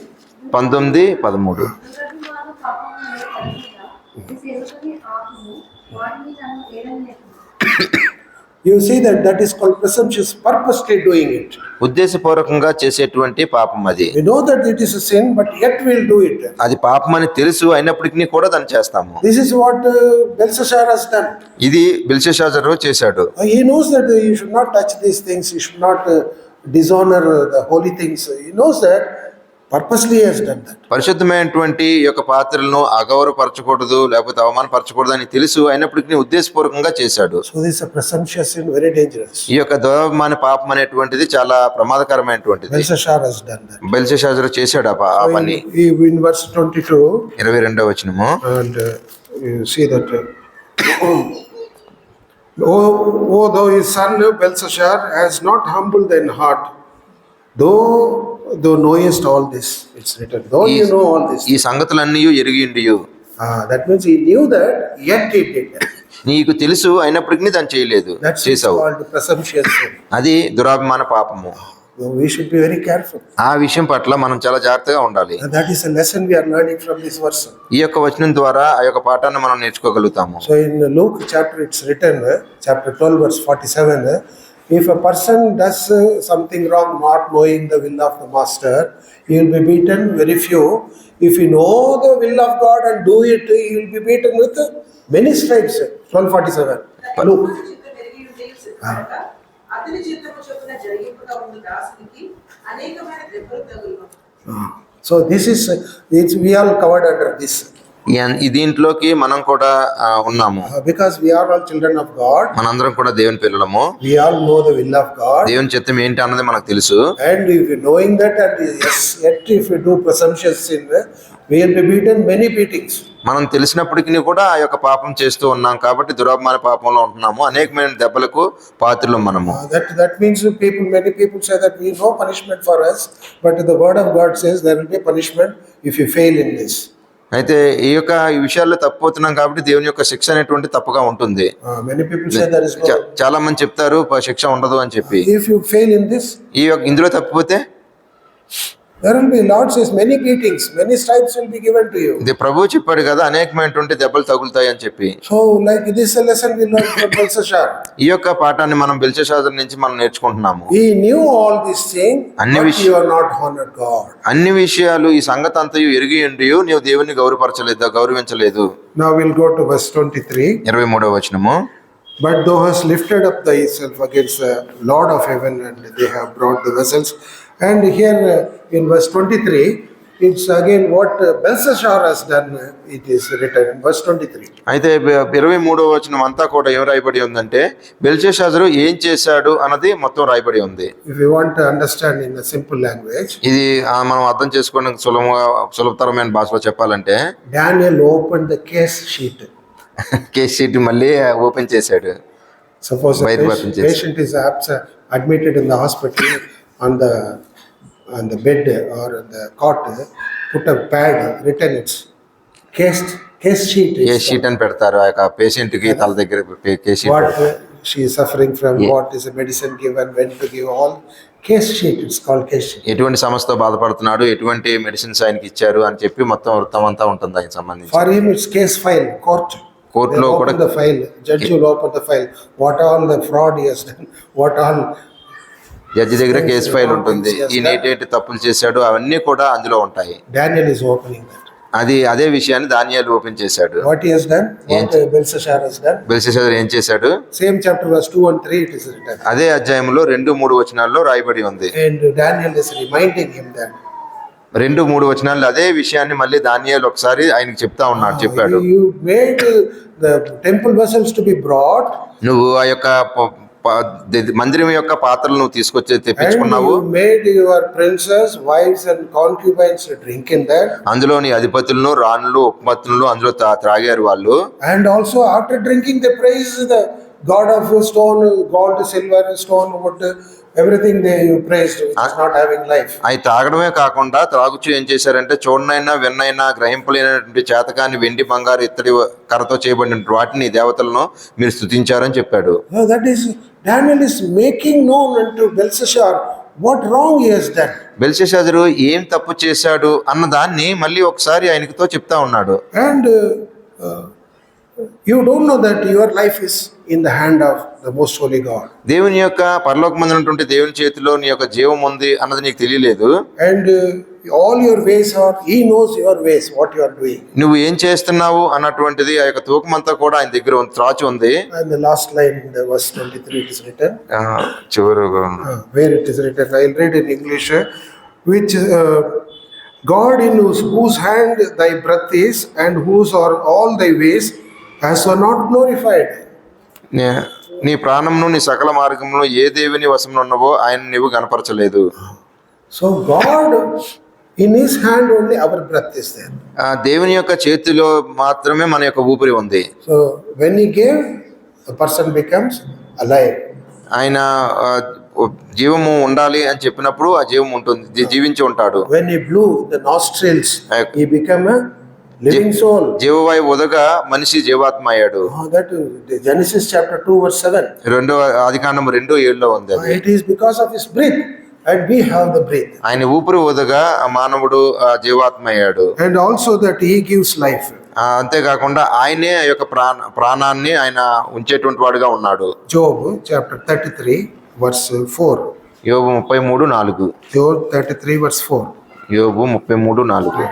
19:13. You see that is called presumptuous, purposely doing it. ఉద్దేశపూర్వకంగా చేసేటువంటి పాపం అది. We know that it is a sin, but yet we'll do it. అది పాపం అని తెలుసు అయినప్పటికీ కూడా దాన్ని చేస్తాము. This is what Belshazzar has done. ఇది బెల్షెషాజరు చేశాడు. He knows that you should not touch these things, you should not dishonor the holy things. He knows that. Purposely he has done that. పరిశుద్ధమైనటువంటి ఈ యొక్క పాత్రలను అగౌరవపరచకూడదు లేకపోతే అవమానపరచకూడదు అని తెలుసు అయినప్పటికీ ఉద్దేశపూర్వకంగా చేశాడు. So this is a presumptuous sin, very dangerous. ఈ యొక్క దైవమాన పాపం అనేటువంటిది చాలా ప్రమాదకరమైనటువంటిది. Belshazzar has done that. బెల్షెషాజరు చేశాడు ఆ పని. In verse 22, 22వ వచనము, and you see that oh, though his son Belshazzar has not humbled in heart, though knowest all this, it's written, though you know all this. ఈ సంగతులన్నీ ఎరిగిండియు. That means he knew that, yet he did that. నీకు తెలుసు అయినప్పటికీ దాన్ని చేయలేదు, That's చేసావు. called presumptuous sin. అది దురాభిమాన పాపము. So we should be very careful. ఆ విషయం పట్ల మనం చాలా జాగ్రత్తగా ఉండాలి. And that is a lesson we are learning from this verse. ఈ యొక్క వచనం ద్వారా ఆ యొక్క పాఠాన్ని మనం నేర్చుకోగలుగుతాము. So in Luke chapter, it's written, chapter 12, verse 47, if a person does something wrong, not knowing the will of the master, he will be beaten very few. If he know the will of God and do it, he will be beaten with many stripes. 12:47. Luke. చిత్తం ఎరిగి ఉండి కనుక అతని చిత్తము చొప్పున జరిగింపుగా ఉన్న దాసునికి అనేకమైన దెబ్బలు తగులును. So this is, we all covered under this. ఈ దీంట్లోకి మనం కూడా ఉన్నాము. Because we are all children of God. మనందరం కూడా దేవుని పిల్లలము. We all know the will of God. దేవుని చిత్తం ఏంటి అన్నది మనకు తెలుసు. And if you knowing that, and yes, yet if you do presumptuous sin, we will be beaten many beatings. మనం తెలిసినప్పటికీ కూడా ఆ యొక్క పాపం చేస్తూ ఉన్నాం కాబట్టి దురాభిమాన పాపంలో ఉంటున్నాము. అనేకమైన దెబ్బలకు పాత్రలు మనము. That means many people say that we no punishment for us, but the word of God says there will be punishment if you fail in this. అయితే ఈ విషయాల్లో తప్పిపోతున్నాం కాబట్టి దేవుని యొక్క శిక్ష అనేటువంటి తప్పుగా ఉంటుంది. Many people say there is no. చాలా మంది చెప్తారు శిక్ష ఉండదు అని చెప్పి. If you fail in this, ఇందులో తప్పిపోతే there will be, Lord says, many beatings, many stripes will be given to you. ఇది ప్రభువు చెప్పాడు కదా అనేకమైనటువంటి దెబ్బలు తగులుతాయి అని చెప్పి. So like this is a lesson we learned from Belshazzar. ఈ యొక్క పాఠాన్ని మనం బెల్షెషాజరు నుంచి మనం నేర్చుకుంటున్నాము. He knew all these things, but you are not honored God. అన్ని విషయాలు ఈ సంగతి అంతయు ఎరిగి ఉండి నీవు దేవుని గౌరవించలేదు. Now we'll go to verse 23. 23వ వచనము, But thou hast lifted up thyself against the Lord of heaven, and they have brought the vessels. And here in verse 23, it's again what Belshazzar has done, it is written in verse 23. అయితే 23వ వచనం అంతా కూడా ఏం రాయబడి ఉందంటే బెల్షెషాజరు ఏం చేశాడు అన్నది మొత్తం రాయబడి ఉంది. If you want to understand in a simple language, ఇది మనం అర్థం చేసుకోవడానికి సులభతరమైన భాషలో చెప్పాలంటే Daniel opened the case sheet. Case sheet మళ్ళీ ఓపెన్ చేశాడు. Suppose a బయటపడటం చేశాడు. patient is admitted in the hospital on the bed or on the cot, put a pad, written its case sheet. Case sheet అని పెడతారు. ఆ యొక్క patient కి తల దగ్గర case sheet. What she is suffering from, what is the medicine given, when to give, all case sheet. It's called case sheet. ఎటువంటి సమస్యతో బాధపడుతున్నాడు, ఎటువంటి మెడిసిన్స్ ఆయనకి ఇచ్చారు అని చెప్పి మొత్తం వృత్తం అంతా ఉంటుంది ఆయనకి సంబంధించి. For him, it's case file, court. కోర్టులో కూడా Open the file. Judge will open the file. What all the fraud he has done, what all. Judge దగ్గర కేసు ఫైల్ ఉంటుంది. ఈయన ఏంటి తప్పులు చేశాడు అవన్నీ కూడా అందులో ఉంటాయి. Daniel is opening that. అదే విషయాన్ని దానియేలు ఓపెన్ చేశాడు. What he has done, what Belshazzar has done. బెల్షెషాజరు ఏం చేశాడు? Same chapter verse 2 and 3 it is written. అదే అధ్యాయంలో 2-3 వచనాల్లో రాయబడి ఉంది. And Daniel is reminding him that 2-3 వచనాల్లో అదే విషయాన్ని మళ్ళీ దానియేలు ఒకసారి ఆయనకి చెప్పాడు. you made the temple vessels to be brought, నువ్వు ఆ యొక్క మందిరం యొక్క పాత్రలు నువ్వు and తెప్పించుకున్నావు. you made your princes, wives and concubines to drink in that. అందులో నీ అధిపతులను రాణులు ఉపపత్నులు అందులో త్రాగారు వాళ్ళు. And also after drinking they praise the God of stone, gold, silver, stone, wood, everything they praised, which is not having life. అవి తాగడమే కాకుండా త్రాగుచు ఏం చేశారంటే చూడనైనా విన్నైనా గ్రహింపలేనటువంటి చేతకాని వెండి బంగారు ఇత్తడి కర్రతో చేయబడిన వాటిని దేవతలను మీరు స్తుతించారని చెప్పాడు. No, that is, Daniel is making known unto Belshazzar what wrong he has done. బెల్షెషాజరు ఏం తప్పు చేశాడు అన్న దాన్ని మళ్ళీ ఒకసారి ఆయనతో చెప్తా ఉన్నాడు. And you don't know that your life is in the hand of the most holy God. దేవుని యొక్క పరలోకమందున్నటువంటి దేవుని చేతిలో నీ యొక్క జీవం ఉంది అన్నది నీకు తెలియలేదు. And all your ways are, He knows your ways, what you are doing. నువ్వు ఏం చేస్తున్నావు అన్నటువంటిది ఆ యొక్క తూకమంతా కూడా ఆయన దగ్గర త్రాచి ఉంది. And the last line in the verse 23 it is written. చివరుగా Where it is written, I will read in English, which God in whose hand thy breath is, and whose are all thy ways, has thou not glorified. నీ ప్రాణంను నీ సకల మార్గంలో ఏ దేవుని వశంలో ఉన్నవో ఆయన నీవు కనపరచలేదు. So God, in His hand only our breath is there. ఆ దేవుని యొక్క చేతిలో మాత్రమే మన యొక్క ఊపిరి ఉంది. So when He gave, the person becomes alive. ఆయన జీవము ఉండాలి అని చెప్పినప్పుడు ఆ జీవం ఉంటుంది, జీవించి ఉంటాడు. When He blew the nostrils, He became a living soul. జీవవాయువు ఉదగా మనిషి జీవాత్మ అయ్యాడు. That Genesis chapter 2 verse 7. ఆదికాండం 2:7 ఉంది. It is because of His breath, and we have the breath. ఆయన ఊపిరి ఉదగా మానవుడు జీవాత్మ అయ్యాడు. And also that He gives life. అంతేకాకుండా ఆయనే ఆ యొక్క ప్రాణాన్ని ఆయన ఉంచేటువంటి వాడుగా ఉన్నాడు. Job chapter 33 verse 4. యోబు 33:4. Job 33 verse 4. యోబు 33:4.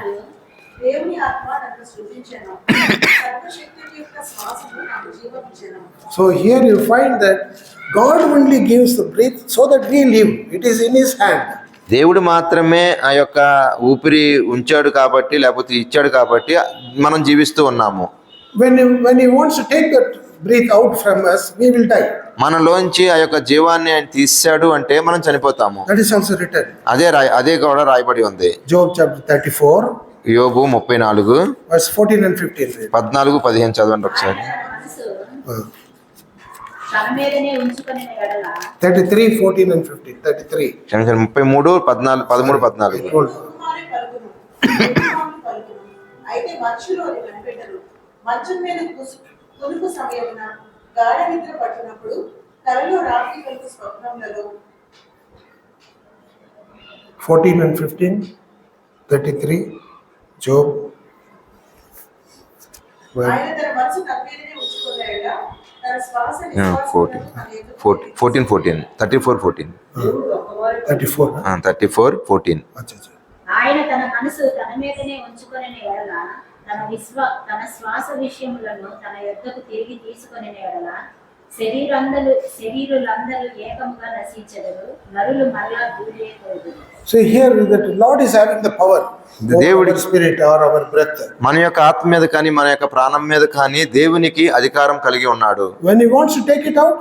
దేవుని ఆత్మ నన్ను సృజించెను, సర్వశక్తుని యొక్క శ్వాసము నాకు జీవమిచ్చెను. So here you find that God only gives the breath so that we live. It is in His hand. దేవుడు మాత్రమే ఆ యొక్క ఊపిరి ఉంచాడు కాబట్టి, లేకపోతే ఇచ్చాడు కాబట్టి మనం జీవిస్తూ ఉన్నాము. When He wants to take that breath out from us, we will die. మనలోంచి ఆ యొక్క జీవాన్ని ఆయన తీసాడు అంటే మనం చనిపోతాము. That is also written. అదే కూడా రాయబడి ఉంది. Job chapter 34 యోబు 34 verse 14 and 15. 14-15 చదవండి ఒకసారి. ఆయన మనసు తన మీదనే ఉంచుకొని ఎడల 33 14 and 15. 33. క్షమించండి, 33 13 14. కుమారి పలుకును, కుమారుని పలుకును. అయితే మనుషులు అది కనిపెట్టరు. మంచం మీద కొనుకు సమయమున గాఢ నిద్ర పట్టినప్పుడు కలలో రాత్రి కలుగు స్వప్నములలో 14 and 15. 33. Job. ఆయన తన మనసు తన మీదనే ఉంచుకున్నాడా, తన శ్వాస 14 34-14 34. 34-14. Acha, acha. ఆయన తన మనసు తన మీదనే ఉంచుకొని ఎడల తన శ్వాస విషయములను తన యొద్దకు తిరిగి తీసుకొని ఎడల శరీరులందరూ ఏకముగా నశించెదరు, నరులు మరలా ధూళిపోదురు. So here that Lord is having the power over our spirit or our breath. మన యొక్క ఆత్మ మీద కానీ మన యొక్క ప్రాణం మీద కానీ దేవునికి అధికారం కలిగి ఉన్నాడు. When He wants to take it out,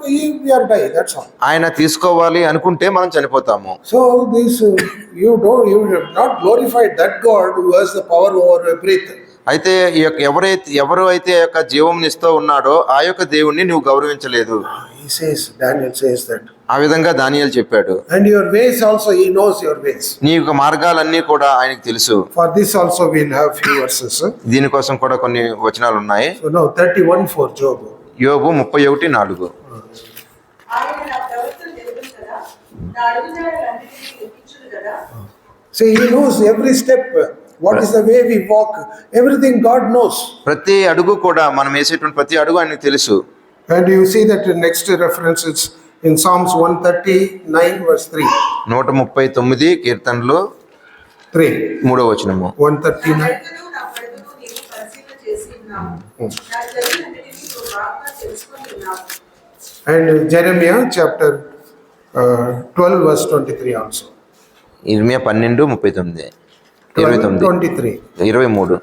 we are die. That's all. ఆయన తీసుకోవాలి అనుకుంటే మనం చనిపోతాము. So this you have not glorified that God who has the power over your breath. అయితే ఈ యొక్క ఎవరు అయితే ఆ యొక్క జీవం ఇస్తూ ఉన్నాడో ఆ యొక్క దేవుణ్ణి నువ్వు గౌరవించలేదు. He says, Daniel says that. ఆ విధంగా దానియేలు చెప్పాడు. And your ways also, He knows your ways. నీ యొక్క మార్గాలన్నీ కూడా ఆయనకు తెలుసు. For this also we'll have few verses. దీనికోసం కూడా కొన్ని వచనాలు ఉన్నాయి. So now 31:4 Job. యోబు 31:4. ఆయన నా ప్రవర్తన తెలుగును కదా, నా అడుగుజాడలన్నిటినీ లెక్కించును కదా. See, He knows every step. What is the way we walk? Everything God knows. ప్రతి అడుగు కూడా మనం వేసేటువంటి ప్రతి అడుగు ఆయనకు తెలుసు. And you see that in next reference it's in Psalms 139 verse 3. 139 కీర్తనలు 3. 3వ వచనము. 139. నా పడుగును నీవు పరిశీలన చేసి ఉన్నావు, నా జరుగులన్నిటినీ నువ్వు బాగా తెలుసుకొని ఉన్నావు. And Jeremiah chapter 12 verse 23 also. ఇర్మియా 12:39 23. 23.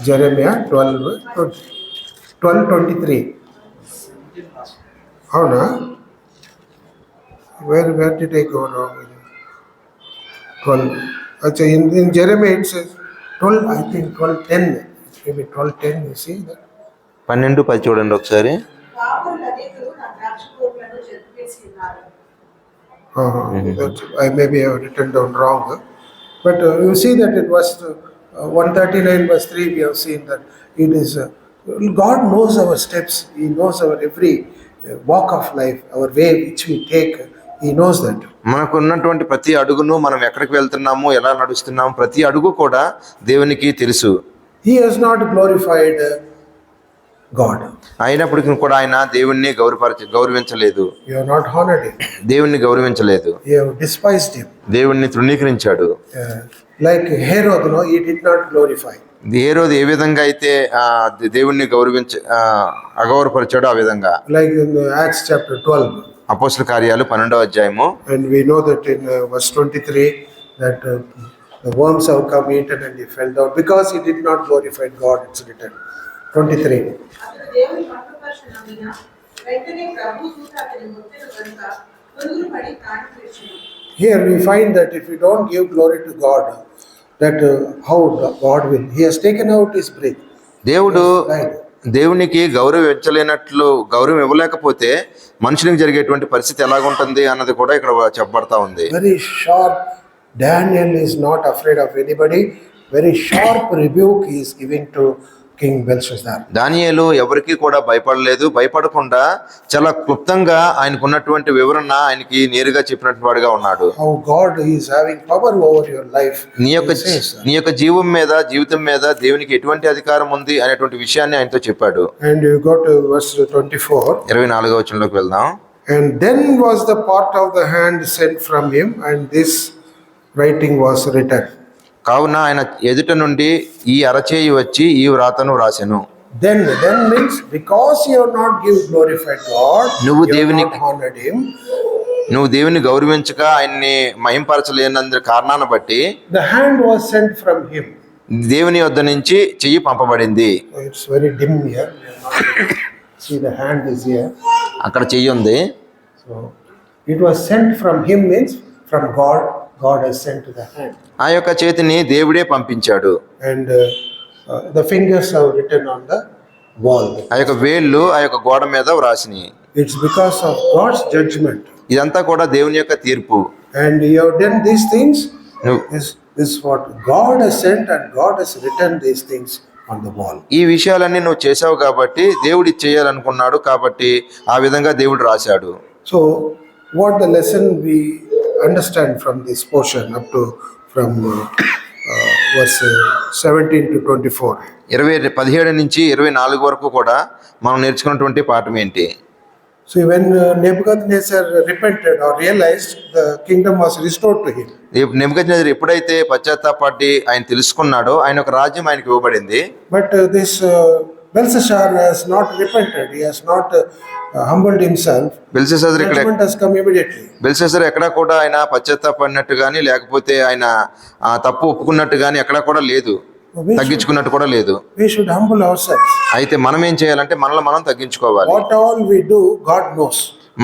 Jeremiah 12:23. Avuna? Where did I go wrong? 12. Acha, in Jeremiah it says 12, I think 12:10. Maybe 12:10, you see that? 12:10 చూడండి ఒకసారి. కాపురులు అనేకులు నా ద్రాక్ష తోటలను చెరిపివేసి ఉన్నారు. I maybe have written down wrong. But you see that it was 139 verse 3 we have seen that it is God knows our steps. He knows our every walk of life, our way which we take. He knows that. మనకు ఉన్నటువంటి ప్రతి అడుగును మనం ఎక్కడికి వెళ్తున్నాము, ఎలా నడుస్తున్నాము, ప్రతి అడుగు కూడా దేవునికి తెలుసు. He has not glorified God. అయినప్పటికీ కూడా ఆయన దేవుణ్ణి గౌరవించలేదు, You have not honored him. దేవుణ్ణి గౌరవించలేదు, You have despised him. దేవుణ్ణి తృణీకరించాడు. Like Herod, he did not glorify. ఏ రోజు ఏ విధంగా అయితే దేవుణ్ణి అగౌరవపరిచాడో ఆ విధంగా. Like in Acts chapter 12. అపోస్తల కార్యాలు 12వ అధ్యాయము. And we know that in verse 23 that the worms have come eaten and he fell down because he did not glorify God, it's written. 23. అతడు దేవుని మహిమపరచనమైన వెంటనే ప్రభు దూత అతని ముట్టెను కనుక పురుగులు పడి ప్రాణం విడిచెను. Here we find that if we don't give glory to God, that how God will. He has taken out his breath. దేవుడు Right. దేవునికి గౌరవం ఇవ్వలేకపోతే మనుషునికి జరిగేటువంటి పరిస్థితి ఎలాగుంటుంది అన్నది కూడా ఇక్కడ చెప్పబడతా ఉంది. Very sharp. Daniel is not afraid of anybody. Very sharp rebuke he is giving to King Belshazzar. దానియేలు ఎవరికి కూడా భయపడకుండా చాలా క్లుప్తంగా ఆయనకున్నటువంటి వివరణ ఆయనకి నేరుగా చెప్పినటువంటి వాడుగా ఉన్నాడు. How God is having power over your life. నీ యొక్క జీవితం మీద దేవునికి ఎటువంటి అధికారం ఉంది అనేటువంటి విషయాన్ని ఆయనతో చెప్పాడు. And you go to verse 24. 24వ వచనంలోకి వెళ్దాం. And then was the part of the hand sent from him, and this writing was written. కావున ఆయన ఎదుట నుండి ఈ అరచేయి వచ్చి ఈ వ్రాతను రాసెను. Then means because you have not give glorified God, నువ్వు you have దేవుని not honored him. నువ్వు దేవుని గౌరవించక ఆయన్ని మహింపరచలేనందు కారణాన్ని బట్టి The hand was sent from him. దేవుని వద్ద నుంచి చెయ్యి పంపబడింది. So it's very dim here. See, the hand is here. అక్కడ చెయ్యి ఉంది. So it was sent from him means from God. God has sent to the hand. ఆ యొక్క చేతిని దేవుడే పంపించాడు. And the fingers are written on the wall. ఆ యొక్క వేళ్ళు ఆ యొక్క గోడ మీద వ్రాసినాయి. It's because of God's judgment. ఇదంతా కూడా దేవుని యొక్క తీర్పు. And you have done these things. నువ్వు This is what God has sent, and God has written these things on the wall. ఈ విషయాలన్నీ నువ్వు చేసావు కాబట్టి దేవుడు చేయాలనుకున్నాడు కాబట్టి ఆ విధంగా దేవుడు రాశాడు. So what the lesson we understand from this portion up to from verse 17 to 24. 17 నుంచి 24 వరకు కూడా మనం నేర్చుకున్నటువంటి పాఠం ఏంటి? So when Nebuchadnezzar repented or realized, the kingdom was restored to him. నెబుకద్నెజరు ఎప్పుడైతే పశ్చాత్తాపడి ఆయన తెలుసుకున్నాడో ఆయన ఒక రాజ్యం ఆయనకు ఇవ్వబడింది. But this Belshazzar has not repented. He has not humbled himself. Belshazzar ఇక్కడ Judgment has come immediately. Belshazzar ఎక్కడా కూడా ఆయన పశ్చాత్తాపడినట్టు కానీ లేకపోతే ఆయన తప్పు ఒప్పుకున్నట్టు కానీ ఎక్కడా కూడా లేదు, తగ్గించుకున్నట్టు కూడా లేదు. We should humble ourselves. అయితే మనం ఏం చేయాలంటే మనల్ని మనం తగ్గించుకోవాలి. What all we do, God knows.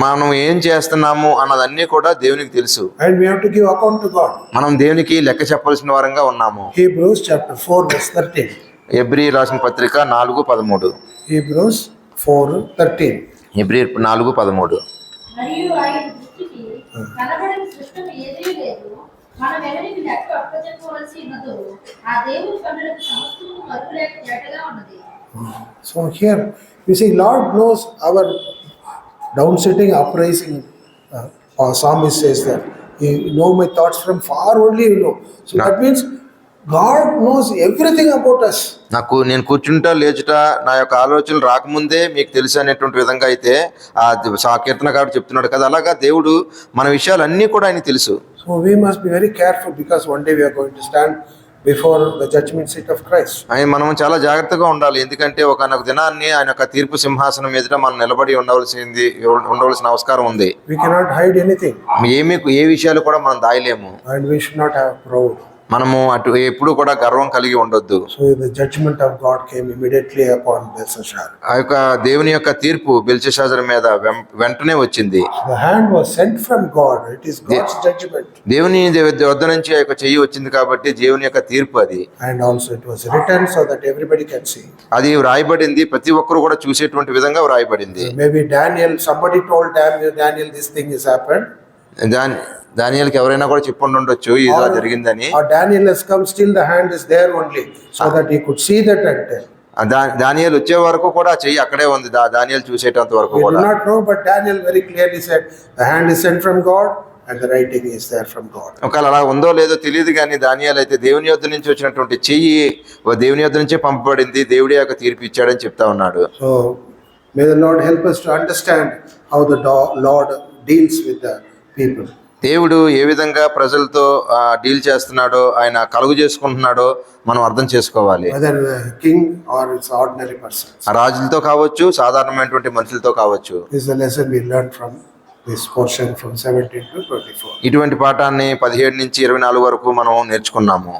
మనం ఏం చేస్తున్నాము అన్నదన్నీ కూడా దేవునికి తెలుసు. And we have to give account to God. మనం దేవునికి లెక్క చెప్పాల్సిన వారంగా ఉన్నాము. Hebrews chapter 4 verse 13. హెబ్రీ రాసిన పత్రిక 4:13. Hebrews 4:13. హెబ్రీ 4:13. మరియు ఆయన దృష్టికి కనబడని సృష్టం ఏదీ లేదు. మనం ఎవరికి లెక్క అప్పచెప్పవలసి ఉన్నదో ఆ దేవుని పనులకు సమస్తము మరుపులేక ఏటగా ఉన్నది. So here we see Lord knows our down sitting, uprising. Our psalmist says that you know my thoughts from far only you know. So that means God knows everything about us. నేను కూర్చుంటా లేచుట నా యొక్క ఆలోచనలు రాకముందే మీకు తెలుసు అనేటువంటి విధంగా అయితే ఆ కీర్తనకారుడు చెప్తున్నాడు కదా, అలాగా దేవుడు మన విషయాలన్నీ కూడా ఆయన తెలుసు. So we must be very careful because one day we are going to stand before the judgment seat of Christ. మనం చాలా జాగ్రత్తగా ఉండాలి, ఎందుకంటే ఒకనొక దినాన్ని ఆయన యొక్క తీర్పు సింహాసనం ఎదుట మనం నిలబడి ఉండవలసిన అవసరం ఉంది. We cannot hide anything. ఏ విషయాలు కూడా మనం దాయలేము. And we should not have proud. మనము అటు ఎప్పుడు కూడా గర్వం కలిగి ఉండొద్దు. So the judgment of God came immediately upon Belshazzar. ఆ యొక్క దేవుని యొక్క తీర్పు బెల్షస్సర్ మీద వెంటనే వచ్చింది. The hand was sent from God. It is God's judgment. దేవుని వద్ద నుంచి ఆ యొక్క చెయ్యి వచ్చింది కాబట్టి దేవుని యొక్క తీర్పు అది. And also it was written so that everybody can see. అది వ్రాయబడింది, ప్రతి ఒక్కరు కూడా చూసేటువంటి విధంగా వ్రాయబడింది. Maybe somebody told Daniel this thing has happened. దానియేలుకి ఎవరైనా కూడా చెప్పుండి ఉండొచ్చు ఇలా జరిగిందని. Or Daniel has come, still the hand is there only, so that he could see that and tell. దానియేలు వచ్చే వరకు కూడా చెయ్యి అక్కడే ఉంది, దానియేలు చూసేటంత వరకు We do కూడా. not know, but Daniel very clearly said, the hand is sent from God, and the writing is there from God. ఒకవేళ అలా ఉందో లేదో తెలియదు కానీ దానియేలు అయితే దేవుని యొద్ద నుంచి వచ్చినటువంటి చెయ్యి దేవుని యొద్ద నుంచే పంపబడింది, దేవుడి యొక్క తీర్పు ఇచ్చాడని చెప్తా ఉన్నాడు. So may the Lord help us to understand how the Lord deals with the people. దేవుడు ఏ విధంగా ప్రజలతో డీల్ చేస్తున్నాడో, ఆయన కలుగు చేసుకుంటున్నాడో మనం అర్థం చేసుకోవాలి. Whether a king or it's ordinary person. ఆ రాజులతో కావచ్చు, సాధారణమైనటువంటి మనుషులతో కావచ్చు. This is the lesson we learned from this portion from 17 to 24. ఇటువంటి పాఠాన్ని 17 నుంచి 24 వరకు మనం నేర్చుకున్నాము.